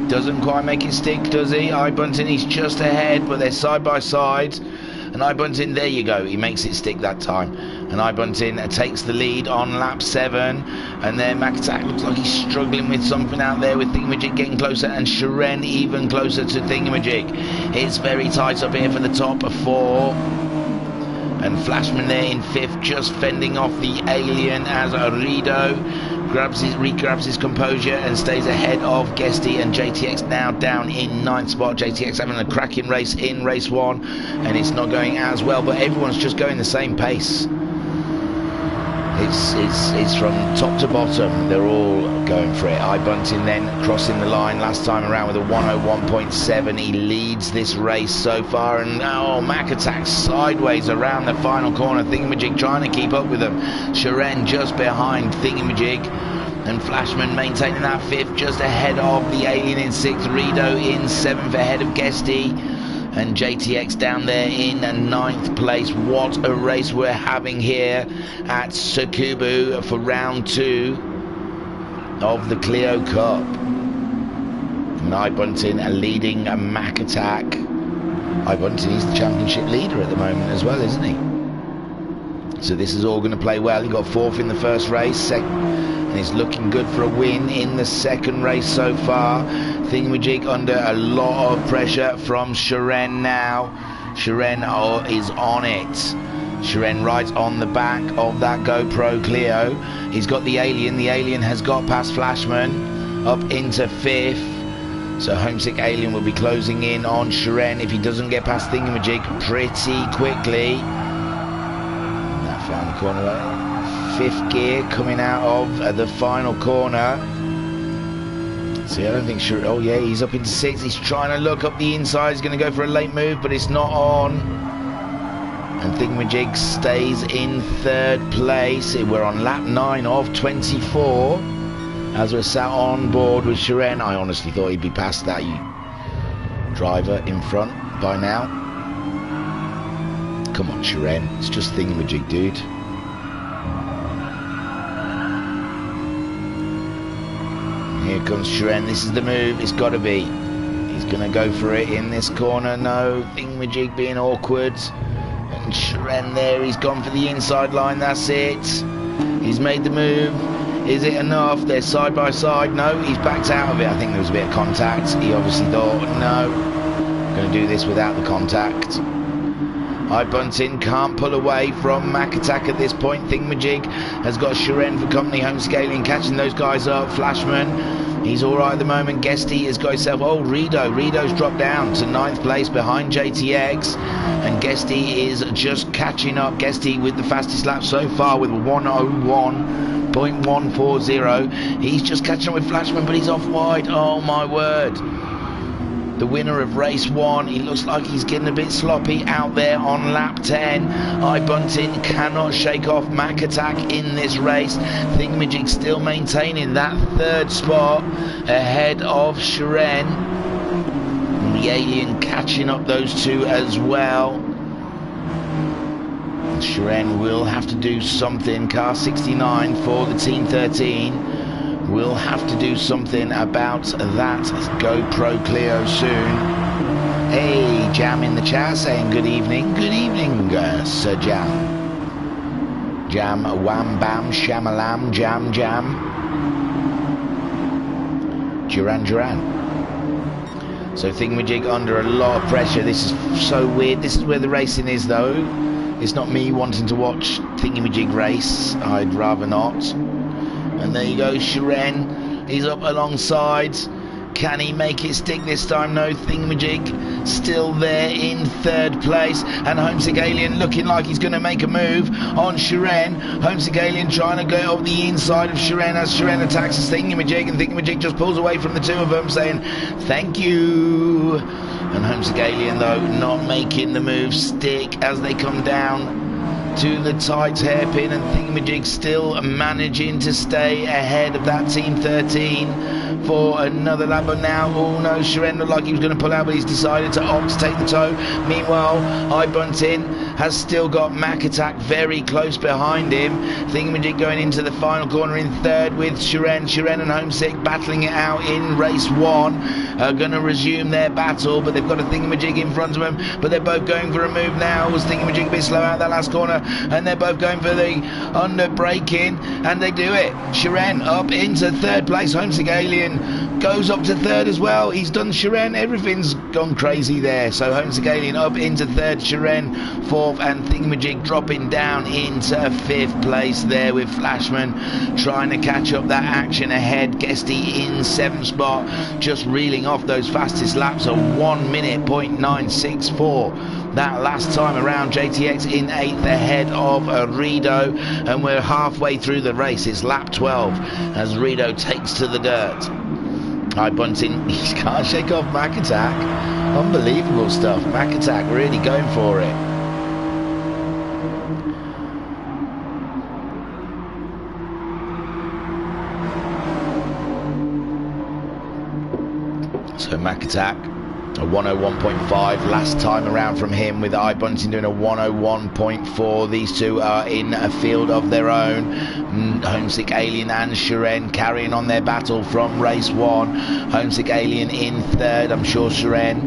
Doesn't quite make it stick, does he? iBunting, he's just ahead, but they're side by side. And iBunting, there you go. He makes it stick that time. And iBunting takes the lead on lap 7. And then Mac Attack looks like he's struggling with something out there, with Thingamajig getting closer, and Shiren even closer to Thingamajig. It's very tight up here for the top 4. And Flashman there in 5th, just fending off the Alien as Rido re-grabs his composure and stays ahead of Guesty, and JTX now down in 9th spot. JTX having a cracking race in race 1, and it's not going as well, but everyone's just going the same pace. It's from top to bottom, they're all going for it. iBunting then crossing the line last time around with a 101.7. He leads this race so far, and oh, Mac Attack sideways around the final corner. Thingamajig trying to keep up with them. Shiren just behind Thingamajig, and Flashman maintaining that 5th, just ahead of the Alien in 6th. Rido in 7th ahead of Guesty. And JTX down there in 9th place. What a race we're having here at Tsukuba for round 2 of the Clio Cup. And iBunting leading Mac Attack. iBunting, he's the championship leader at the moment as well, isn't he? So this is all going to play well. He got 4th in the first race, and he's looking good for a win in the 2nd race so far. Thingamajig under a lot of pressure from Shiren now. Shiren is on it. Shiren right on the back of that GoPro Clio. He's got the Alien. The Alien has got past Flashman. up into 5th. So Homesick Alien will be closing in on Shiren if he doesn't get past Thingamajig pretty quickly. That final corner, 5th gear coming out of the final corner. See, I don't think Shiren, oh yeah, he's up into 6th. He's trying to look up the inside. He's going to go for a late move, but it's not on. And Thingamajig stays in 3rd place. We're on lap 9 of 24. As we're sat on board with Shiren, I honestly thought he'd be past that driver in front by now. Come on, Shiren. It's just Thingamajig, dude. Here comes Shiren. This is the move. It's got to be. He's going to go for it in this corner. No, Thingamajig being awkward. And Shiren there. He's gone for the inside line. That's it. He's made the move. Is it enough? They're side by side. No, he's backed out of it. I think there was a bit of contact. He obviously thought, no, I'm going to do this without the contact. Bunting can't pull away from Mac Attack at this point. Thingamajig has got Shiren for company. Homesick Alien catching those guys up. Flashman, he's alright at the moment. Guesty has got himself, oh, Redo's dropped down to 9th place behind JTX. And Guesty is just catching up. Guesty with the fastest lap so far with 101.140. He's just catching up with Flashman, but he's off wide. Oh my word. The winner of race 1, he looks like he's getting a bit sloppy out there on lap 10. Bunting cannot shake off Mac Attack in this race. Thingamajig still maintaining that 3rd spot ahead of Shiren. The Alien catching up those two as well. Shiren will have to do something. Car 69 for the Team 13. We'll have to do something about that GoPro Clio soon. Hey, Jam in the chat saying good evening. Good evening, Sir Jam. Jam, wham, bam, shamalam, jam, jam. Duran. So Thingamajig under a lot of pressure. This is so weird. This is where the racing is, though. It's not me wanting to watch Thingamajig race. I'd rather not. And there you go, Shiren. He's up alongside. Can he make it stick this time? No, Thingamajig still there in 3rd place. And Homesick Alien looking like he's going to make a move on Shiren. Homesick Alien trying to go up the inside of Shiren as Shiren attacks Thingamajig. And Thingamajig just pulls away from the two of them saying, thank you. And Homesick Alien, though, not making the move stick as they come down to the tight hairpin, and Thingamajig still managing to stay ahead of that Team 13 for another lap. But now, oh no, Shiren looked like he was going to pull out, but he's decided to opt to take the tow. Meanwhile, Bunting has still got Mac Attack very close behind him. Thingamajig going into the final corner in 3rd with Shiren. Shiren and Homesick battling it out in race 1. Are going to resume their battle, but they've got a Thingamajig in front of them. But they're both going for a move now. Was Thingamajig a bit slow out that last corner? And they're both going for the under braking, and they do it. Shiren up into 3rd place. Homesick Alien goes up to 3rd as well. He's done Shiren. Everything's gone crazy there. So Homesick Alien up into 3rd, Shiren 4th, and Thingamajig dropping down into 5th place there with Flashman trying to catch up that action ahead. Guesty in 7th spot, just reeling off those fastest laps of 1:964. That last time around. JTX in 8th ahead of Rido, and we're halfway through the race. It's lap 12 as Rido takes to the dirt. Bunting, he can't shake off Mac Attack. Unbelievable stuff. Mac Attack really going for it. So Mac Attack, a 101.5 last time around from him, with Bunting doing a 101.4. These two are in a field of their own. Homesick Alien and Shiren carrying on their battle from race 1. Homesick Alien in 3rd. I'm sure Shiren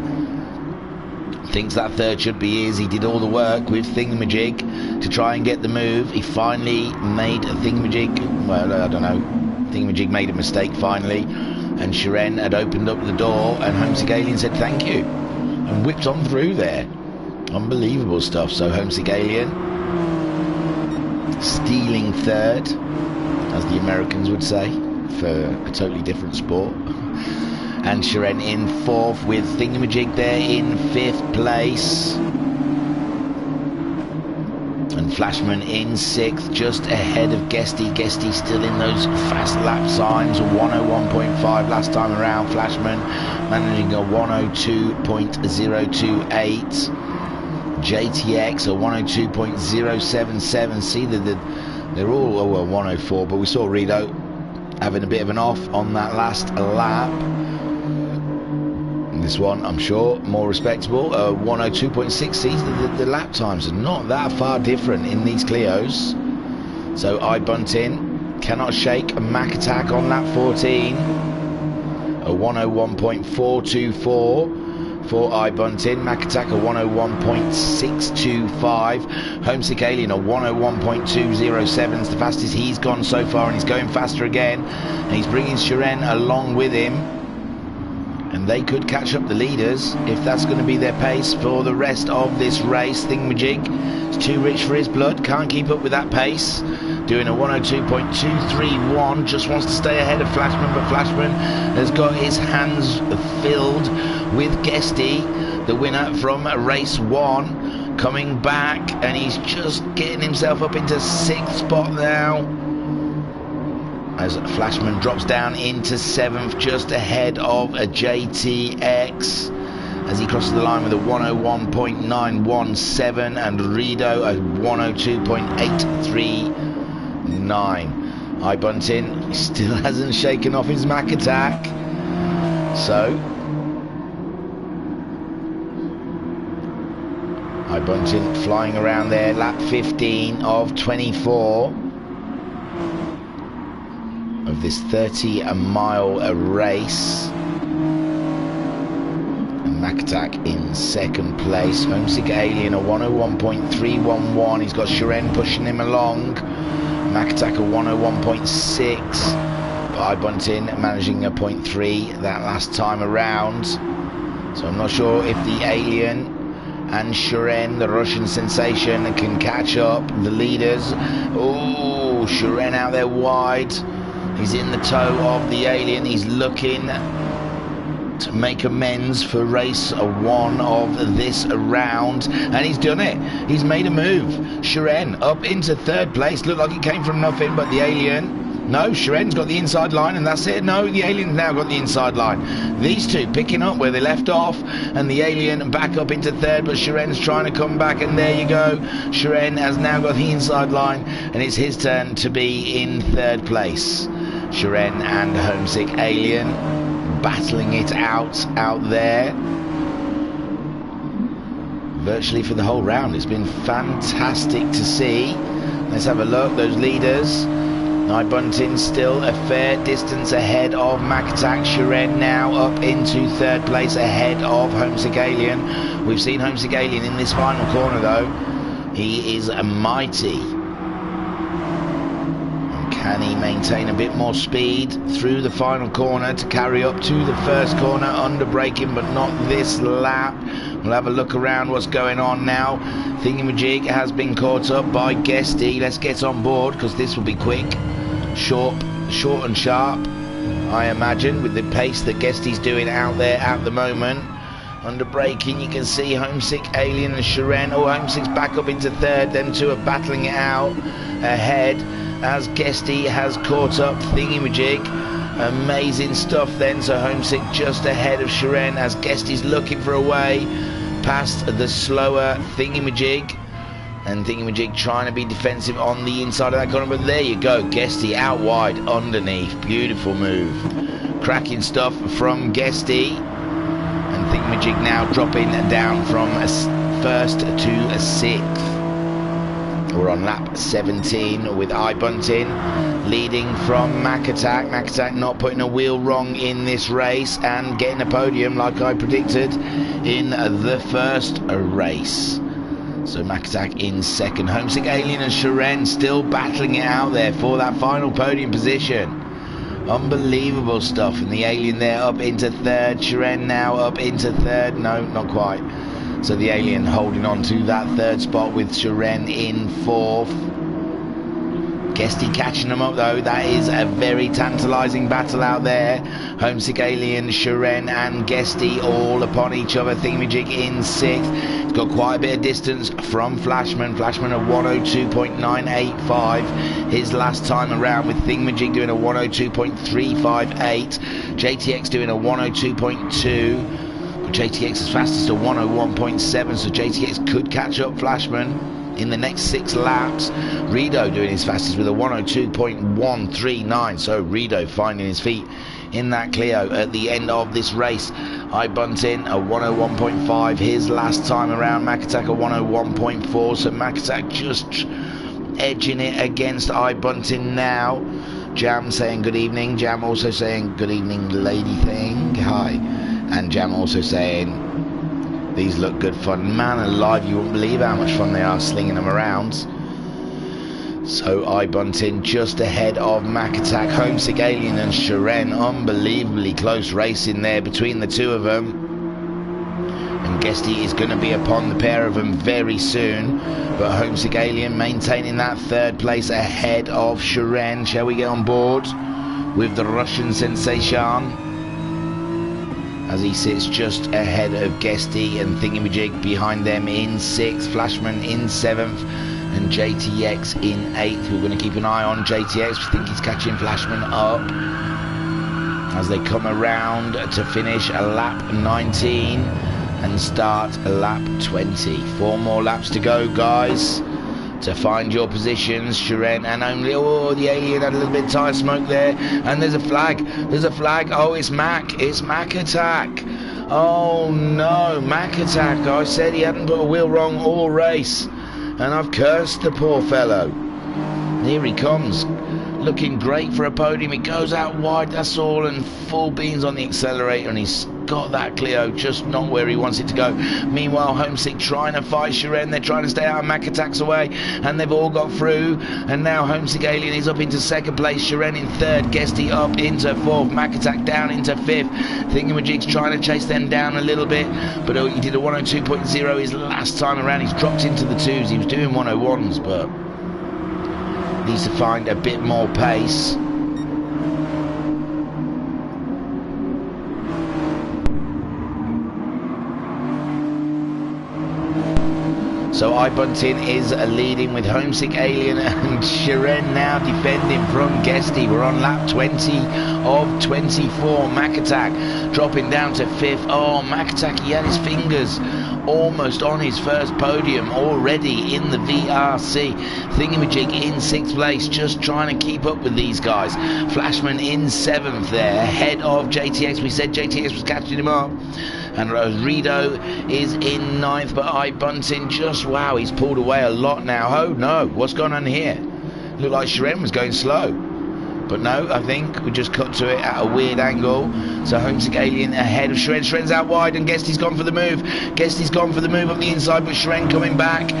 thinks that 3rd should be his. He did all the work with Thingamajig to try and get the move. He finally made a Thingamajig, well, I don't know, Thingamajig made a mistake finally. And Shiren had opened up the door, and Homesick Alien said thank you and whipped on through there. Unbelievable stuff. So Homesick Alien stealing 3rd, as the Americans would say. for a totally different sport. And Shiren in 4th with Thingamajig there in 5th place. And Flashman in 6th, just ahead of Guesty. Guesty still in those fast lap times, 101.5 last time around. Flashman managing a 102.028. JTX a 102.077. See that they're all 104, but we saw Rito having a bit of an off on that last lap. This one, I'm sure, more respectable. 102.6. The lap times are not that far different in these Clios. So iBuntin cannot shake a Mac Attack on lap 14. A 101.424 for iBuntin. Mac Attack a 101.625. Homesick Alien a 101.207 is the fastest he's gone so far, and he's going faster again. And he's bringing Shiren along with him. And they could catch up the leaders if that's going to be their pace for the rest of this race. Thingamajig is too rich for his blood, can't keep up with that pace. Doing a 102.231, just wants to stay ahead of Flashman, but Flashman has got his hands filled with Guesty, the winner from race 1, coming back, and he's just getting himself up into 6th spot now. As Flashman drops down into 7th, just ahead of a JTX, as he crosses the line with a 101.917, and Rido a 102.839. iBuntin still hasn't shaken off his Mac Attack, so iBuntin flying around there, lap 15 of 24. Of this 30-mile race. And Mac Attack in 2nd place. Homesick Alien a 101.311. He's got Shiren pushing him along. Mac Attack a 101.6. But iBuntin managing a 0.3 that last time around. So I'm not sure if the Alien and Shiren, the Russian sensation, can catch up the leaders. Oh, Shiren out there wide. He's in the toe of the Alien. He's looking to make amends for race 1 of this round, and he's done it. He's made a move. Shiren up into 3rd place. Looked like it came from nothing, but the Alien, no, Shiren's got the inside line, and that's it. No, the Alien's now got the inside line. These two picking up where they left off, and the Alien back up into 3rd, but Shiren's trying to come back, and there you go. Shiren has now got the inside line, and it's his turn to be in 3rd place. Shiren and Homesick Alien battling it out there virtually for the whole round. It's been fantastic to see. Let's have a look. Those leaders, iBuntin still a fair distance ahead of Mac Attack. Shiren now up into 3rd place ahead of Homesick Alien. We've seen Homesick Alien in this final corner though. He is mighty. Can he maintain a bit more speed through the final corner to carry up to the 1st corner? Under braking, but not this lap. We'll have a look around what's going on now. Thingamajig has been caught up by Guesty. Let's get on board because this will be quick. Short and sharp, I imagine, with the pace that Guesty's doing out there at the moment. Under braking, you can see Homesick Alien and Shiren. Oh, Homesick's back up into 3rd. Them two are battling it out ahead, as Guesty has caught up Thingamajig. Amazing stuff then. So Homesick just ahead of Shiren as Guesty's looking for a way past the slower Thingamajig. And Thingamajig trying to be defensive on the inside of that corner. But there you go. Guesty out wide underneath. Beautiful move. Cracking stuff from Guesty. And Thingamajig now dropping down from 1st to 6th. We're on lap 17 with iBuntin leading from Mac Attack. Mac Attack not putting a wheel wrong in this race and getting a podium like I predicted in the 1st race. So Mac Attack in 2nd. Homesick Alien and Shiren still battling it out there for that final podium position. Unbelievable stuff. And the Alien there up into 3rd. Shiren now up into 3rd. No, not quite. So the Alien holding on to that 3rd spot with Shiren in 4th. Guesty catching them up though. That is a very tantalising battle out there. Homesick Alien, Shiren and Guesty all upon each other. Thingamajig in 6th. He's got quite a bit of distance from Flashman. Flashman at 102.985 his last time around, with Thingamajig doing a 102.358. JTX doing a 102.2. But JTX is fastest at 101.7, so JTX could catch up Flashman in the next 6 laps. Rido doing his fastest with a 102.139, so Rido finding his feet in that Clio at the end of this race. Bunting a 101.5 his last time around. Makatak a 101.4, so Makatak just edging it against Bunting now. Jam saying good evening. Jam also saying good evening, lady thing. Hi. And Jam also saying these look good fun. Man alive, you wouldn't believe how much fun they are slinging them around. So Bunting just ahead of Makatak, Homesick Alien and Shiren. Unbelievably close racing there between the two of them. And Guesty is going to be upon the pair of them very soon. But Homesick Alien maintaining that 3rd place ahead of Shiren. Shall we get on board with the Russian sensation? As he sits just ahead of Guesty and Thingamajig behind them in 6th, Flashman in 7th, and JTX in 8th. We're going to keep an eye on JTX. We think he's catching Flashman up as they come around to finish a lap 19 and start a lap 20. 4 more laps to go, guys, to find your positions. Shiren and only, oh, the Alien had a little bit of tire smoke there, and there's a flag. Oh, it's Mac Attack. Oh no, Mac Attack. I said he hadn't put a wheel wrong all race, and I've cursed the poor fellow. Here he comes, looking great for a podium. He goes out wide, that's all, and full beans on the accelerator, and he's got that Clio just not where he wants it to go. Meanwhile, Homesick trying to fight Shiren. They're trying to stay out of Mac Attack's away, and they've all got through. And now Homesick Alien is up into 2nd place. Shiren in 3rd. Guesty up into 4th. Mac Attack down into 5th. Thingamajig's trying to chase them down a little bit, but he did a 102.0 his last time around. He's dropped into the 2s. He was doing 101s, but needs to find a bit more pace. So Bunting is leading with Homesick Alien and Shiren now defending from Guesty. We're on lap 20 of 24. Mac Attack dropping down to 5th. Oh, Mac Attack, he had his fingers almost on his first podium already in the VRC. Thingamajig in 6th place, just trying to keep up with these guys. Flashman in 7th there, ahead of JTX. We said JTX was catching him up. And Rido is in 9th, but Bunting just, wow, he's pulled away a lot now. Oh no, what's going on here? Looked like Shiren was going slow, but no, I think we just cut to it at a weird angle. So Homesick Alien ahead of Shiren. Shiren's out wide, and Guesty's gone for the move. Guesty's gone for the move up the inside, but Shiren coming back.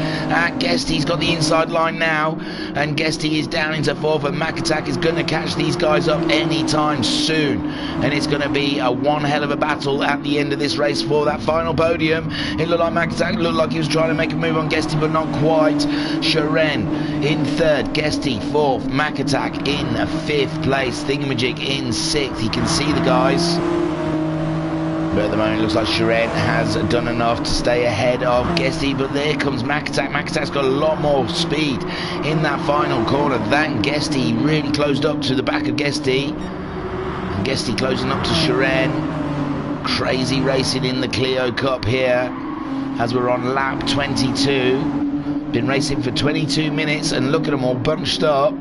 Guesty's got the inside line now, and Guesty is down into 4th, and Mac Attack is going to catch these guys up anytime soon. And it's going to be a one hell of a battle at the end of this race for that final podium. It looked like Mac Attack looked like he was trying to make a move on Guesty, but not quite. Shiren in 3rd, Guesty 4th, Mac Attack in 5th place, Thingamajig in 6th. He can see the guys, but at the moment it looks like Shiren has done enough to stay ahead of Guesty. But there comes Mac Attack. Mac Attack's got a lot more speed in that final corner than Guesty. He really closed up to the back of Guesty, and Guesty closing up to Shiren. Crazy racing in the Clio Cup here as we're on lap 22. Been racing for 22 minutes, and look at them all bunched up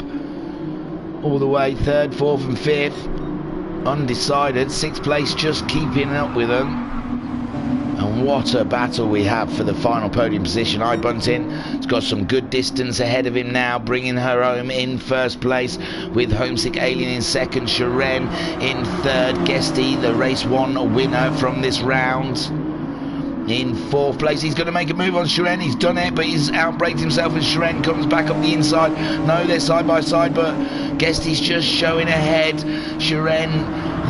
all the way, 3rd, 4th and 5th, undecided. 6th place just keeping up with them. And what a battle we have for the final podium position. Bunting has got some good distance ahead of him now, bringing her home in 1st place, with Homesick Alien in 2nd, Shiren in 3rd, Guesty, the race 1 winner from this round, in 4th place. He's going to make a move on Shiren. He's done it, but he's outbraked himself as Shiren comes back up the inside. No, they're side by side, but Guesty's just showing ahead. Shiren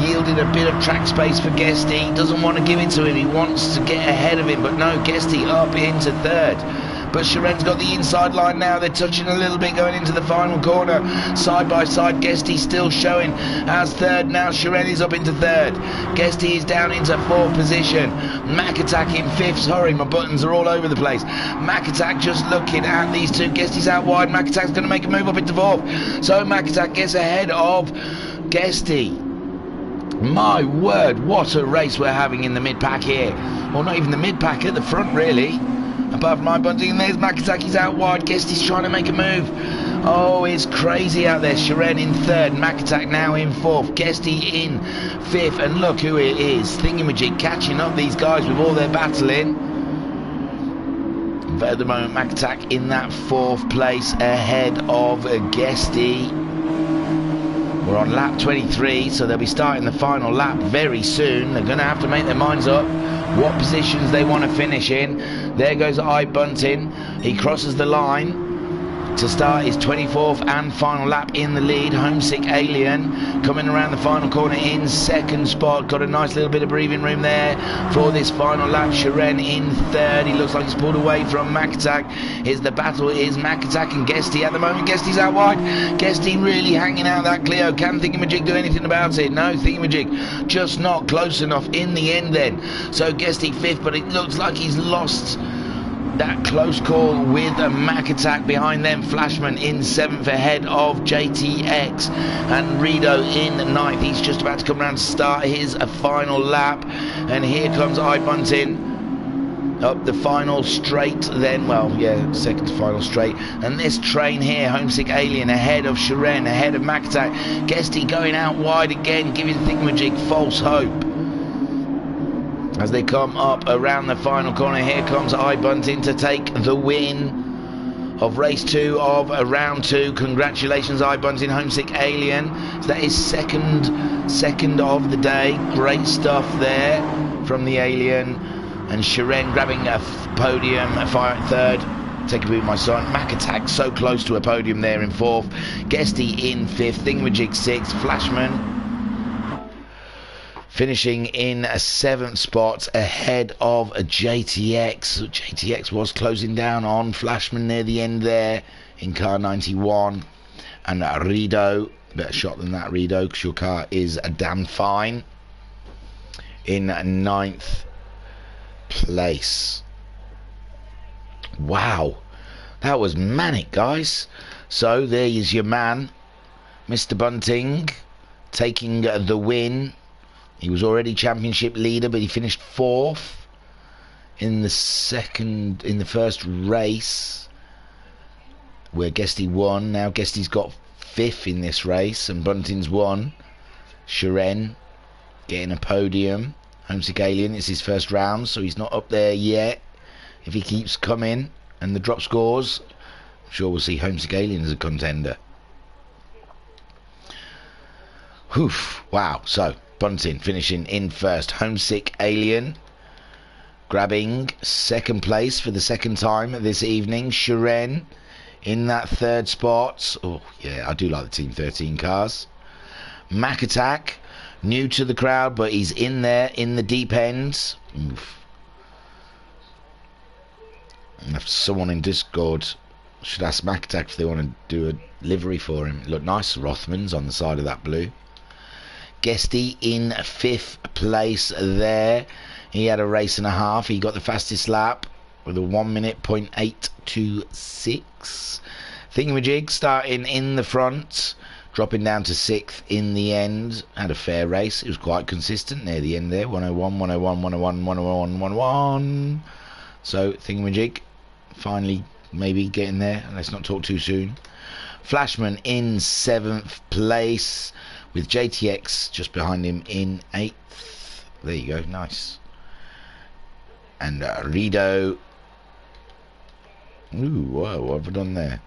yielded a bit of track space for Guesty. Doesn't want to give it to him. He wants to get ahead of him, but no, Guesty up into 3rd. but Sharen's got the inside line now. They're touching a little bit going into the final corner. Side by side, Guesty still showing as third. Now Sharen is up into third. Guesty is down into fourth position. Mac Attack in fifth. Sorry, my buttons are all over the place. Mac Attack just looking at these two. Guesty's out wide. Mac Attack's going to make a move up into fourth. So Mac Attack gets ahead of Guesty. My word, what a race we're having in the mid-pack here. Well, not even the mid-pack, at the front, really. Above my bunting, and there's Mac Attack. He's out wide. Guesty's trying to make a move. Oh, it's crazy out there. Sharen in third. Mac Attack now in fourth. Guesty in fifth. And look who it is. Thingamajig catching up these guys with all their battling. But at the moment, Mac Attack in that fourth place ahead of Guesty. We're on lap 23, so they'll be starting the final lap very soon. They're going to have to make their minds up what positions they want to finish in. There goes Bunting. He crosses the line to start his 24th and final lap in the lead. Homesick Alien coming around the final corner in second spot. Got a nice little bit of breathing room there for this final lap. Sharen in third. He looks like he's pulled away from Mac Attack. The battle is Mac Attack and Guesty at the moment. Guesty's out wide. Guesty really hanging out that Clio. Can Thingamajig do anything about it? No, Thingamajig just not close enough in the end then. So Guesty fifth, but it looks like he's lost that close call with a Mac Attack behind them. Flashman in seventh ahead of JTX, and Rido in ninth. He's just about to come around to start his final lap, and here comes Bunting up the final straight then. Well, yeah, second to final straight. And this train here, Homesick Alien ahead of Sharen, ahead of Mac Attack. Guesty going out wide again, giving Thingamajig false hope. As they come up around the final corner, here comes Bunting to take the win of race 2 of round 2. Congratulations, Bunting. Homesick Alien. So that is second of the day. Great stuff there from the Alien. And Sharen grabbing a podium, third. Take a view of my son. Mac Attack so close to a podium there in fourth. Guesty in fifth. Thingamajig sixth. Flashman finishing in a seventh spot ahead of a JTX. JTX was closing down on Flashman near the end there in car 91. And Rido, better shot than that, Rido, because your car is a damn fine, in ninth place. Wow, that was manic, guys. So there is your man, Mr. Bunting, taking the win. He was already championship leader, but he finished fourth in the first race, where Guesty won. Now Guesty's got fifth in this race, and Bunting's won. Sharen getting a podium. Homesick Alien, it's his first round, so he's not up there yet. If he keeps coming and the drop scores, I'm sure we'll see Homesick Alien as a contender. Whew, wow. So Bunting finishing in first. Homesick Alien grabbing second place for the second time this evening. Sharen in that third spot. Oh yeah, I do like the Team 13 cars. Mac Attack, new to the crowd, but he's in there in the deep end. Oof. And if someone in Discord should ask Mac Attack if they want to do a livery for him. Look nice, Rothmans on the side of that blue. Guesty in fifth place there. He had a race and a half. He got the fastest lap with a 1 minute .826. Thingamajig starting in the front, dropping down to sixth in the end. Had a fair race. It was quite consistent near the end there. 101, 101, 101, 101, 101. So Thingamajig finally maybe getting there. Let's not talk too soon. Flashman in seventh place, with JTX just behind him in eighth. There you go, nice. And Rido, ooh, whoa, what have I done there?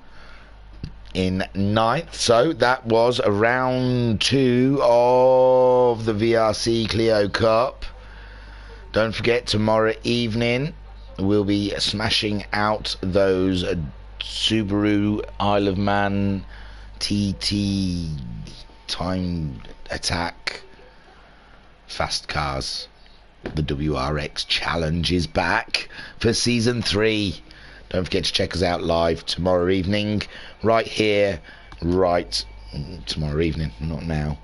In ninth. So that was round 2 of the VRC Clio Cup. Don't forget, tomorrow evening we'll be smashing out those Subaru Isle of Man TT time attack fast cars. The WRX challenge is back for season 3. Don't forget to check us out live tomorrow evening, right here, tomorrow evening, not now.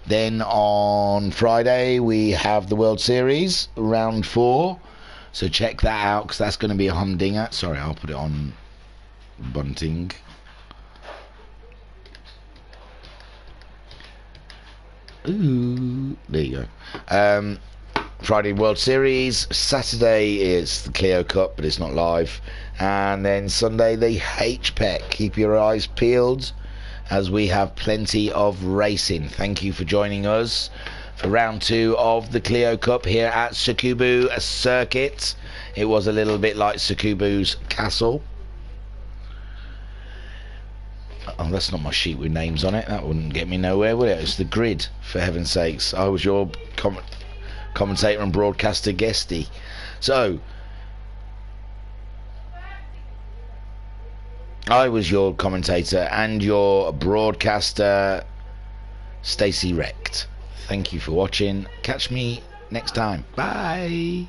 Then on Friday we have the World Series round 4, so check that out because that's going to be a humdinger. Sorry, I'll put it on bunting. Ooh, there you go. Friday World Series, Saturday is the Clio Cup, but it's not live, and then Sunday the HPEC. Keep your eyes peeled as we have plenty of racing. Thank you for joining us for round 2 of the Clio Cup here at Sukubu Circuit. It was a little bit like Sukubu's castle. Oh, that's not my sheet with names on it. That wouldn't get me nowhere, would it? It's the grid, for heaven's sakes. I was your commentator and broadcaster guesty. So, I was your commentator and your broadcaster, Stacey Recht. Thank you for watching. Catch me next time. Bye.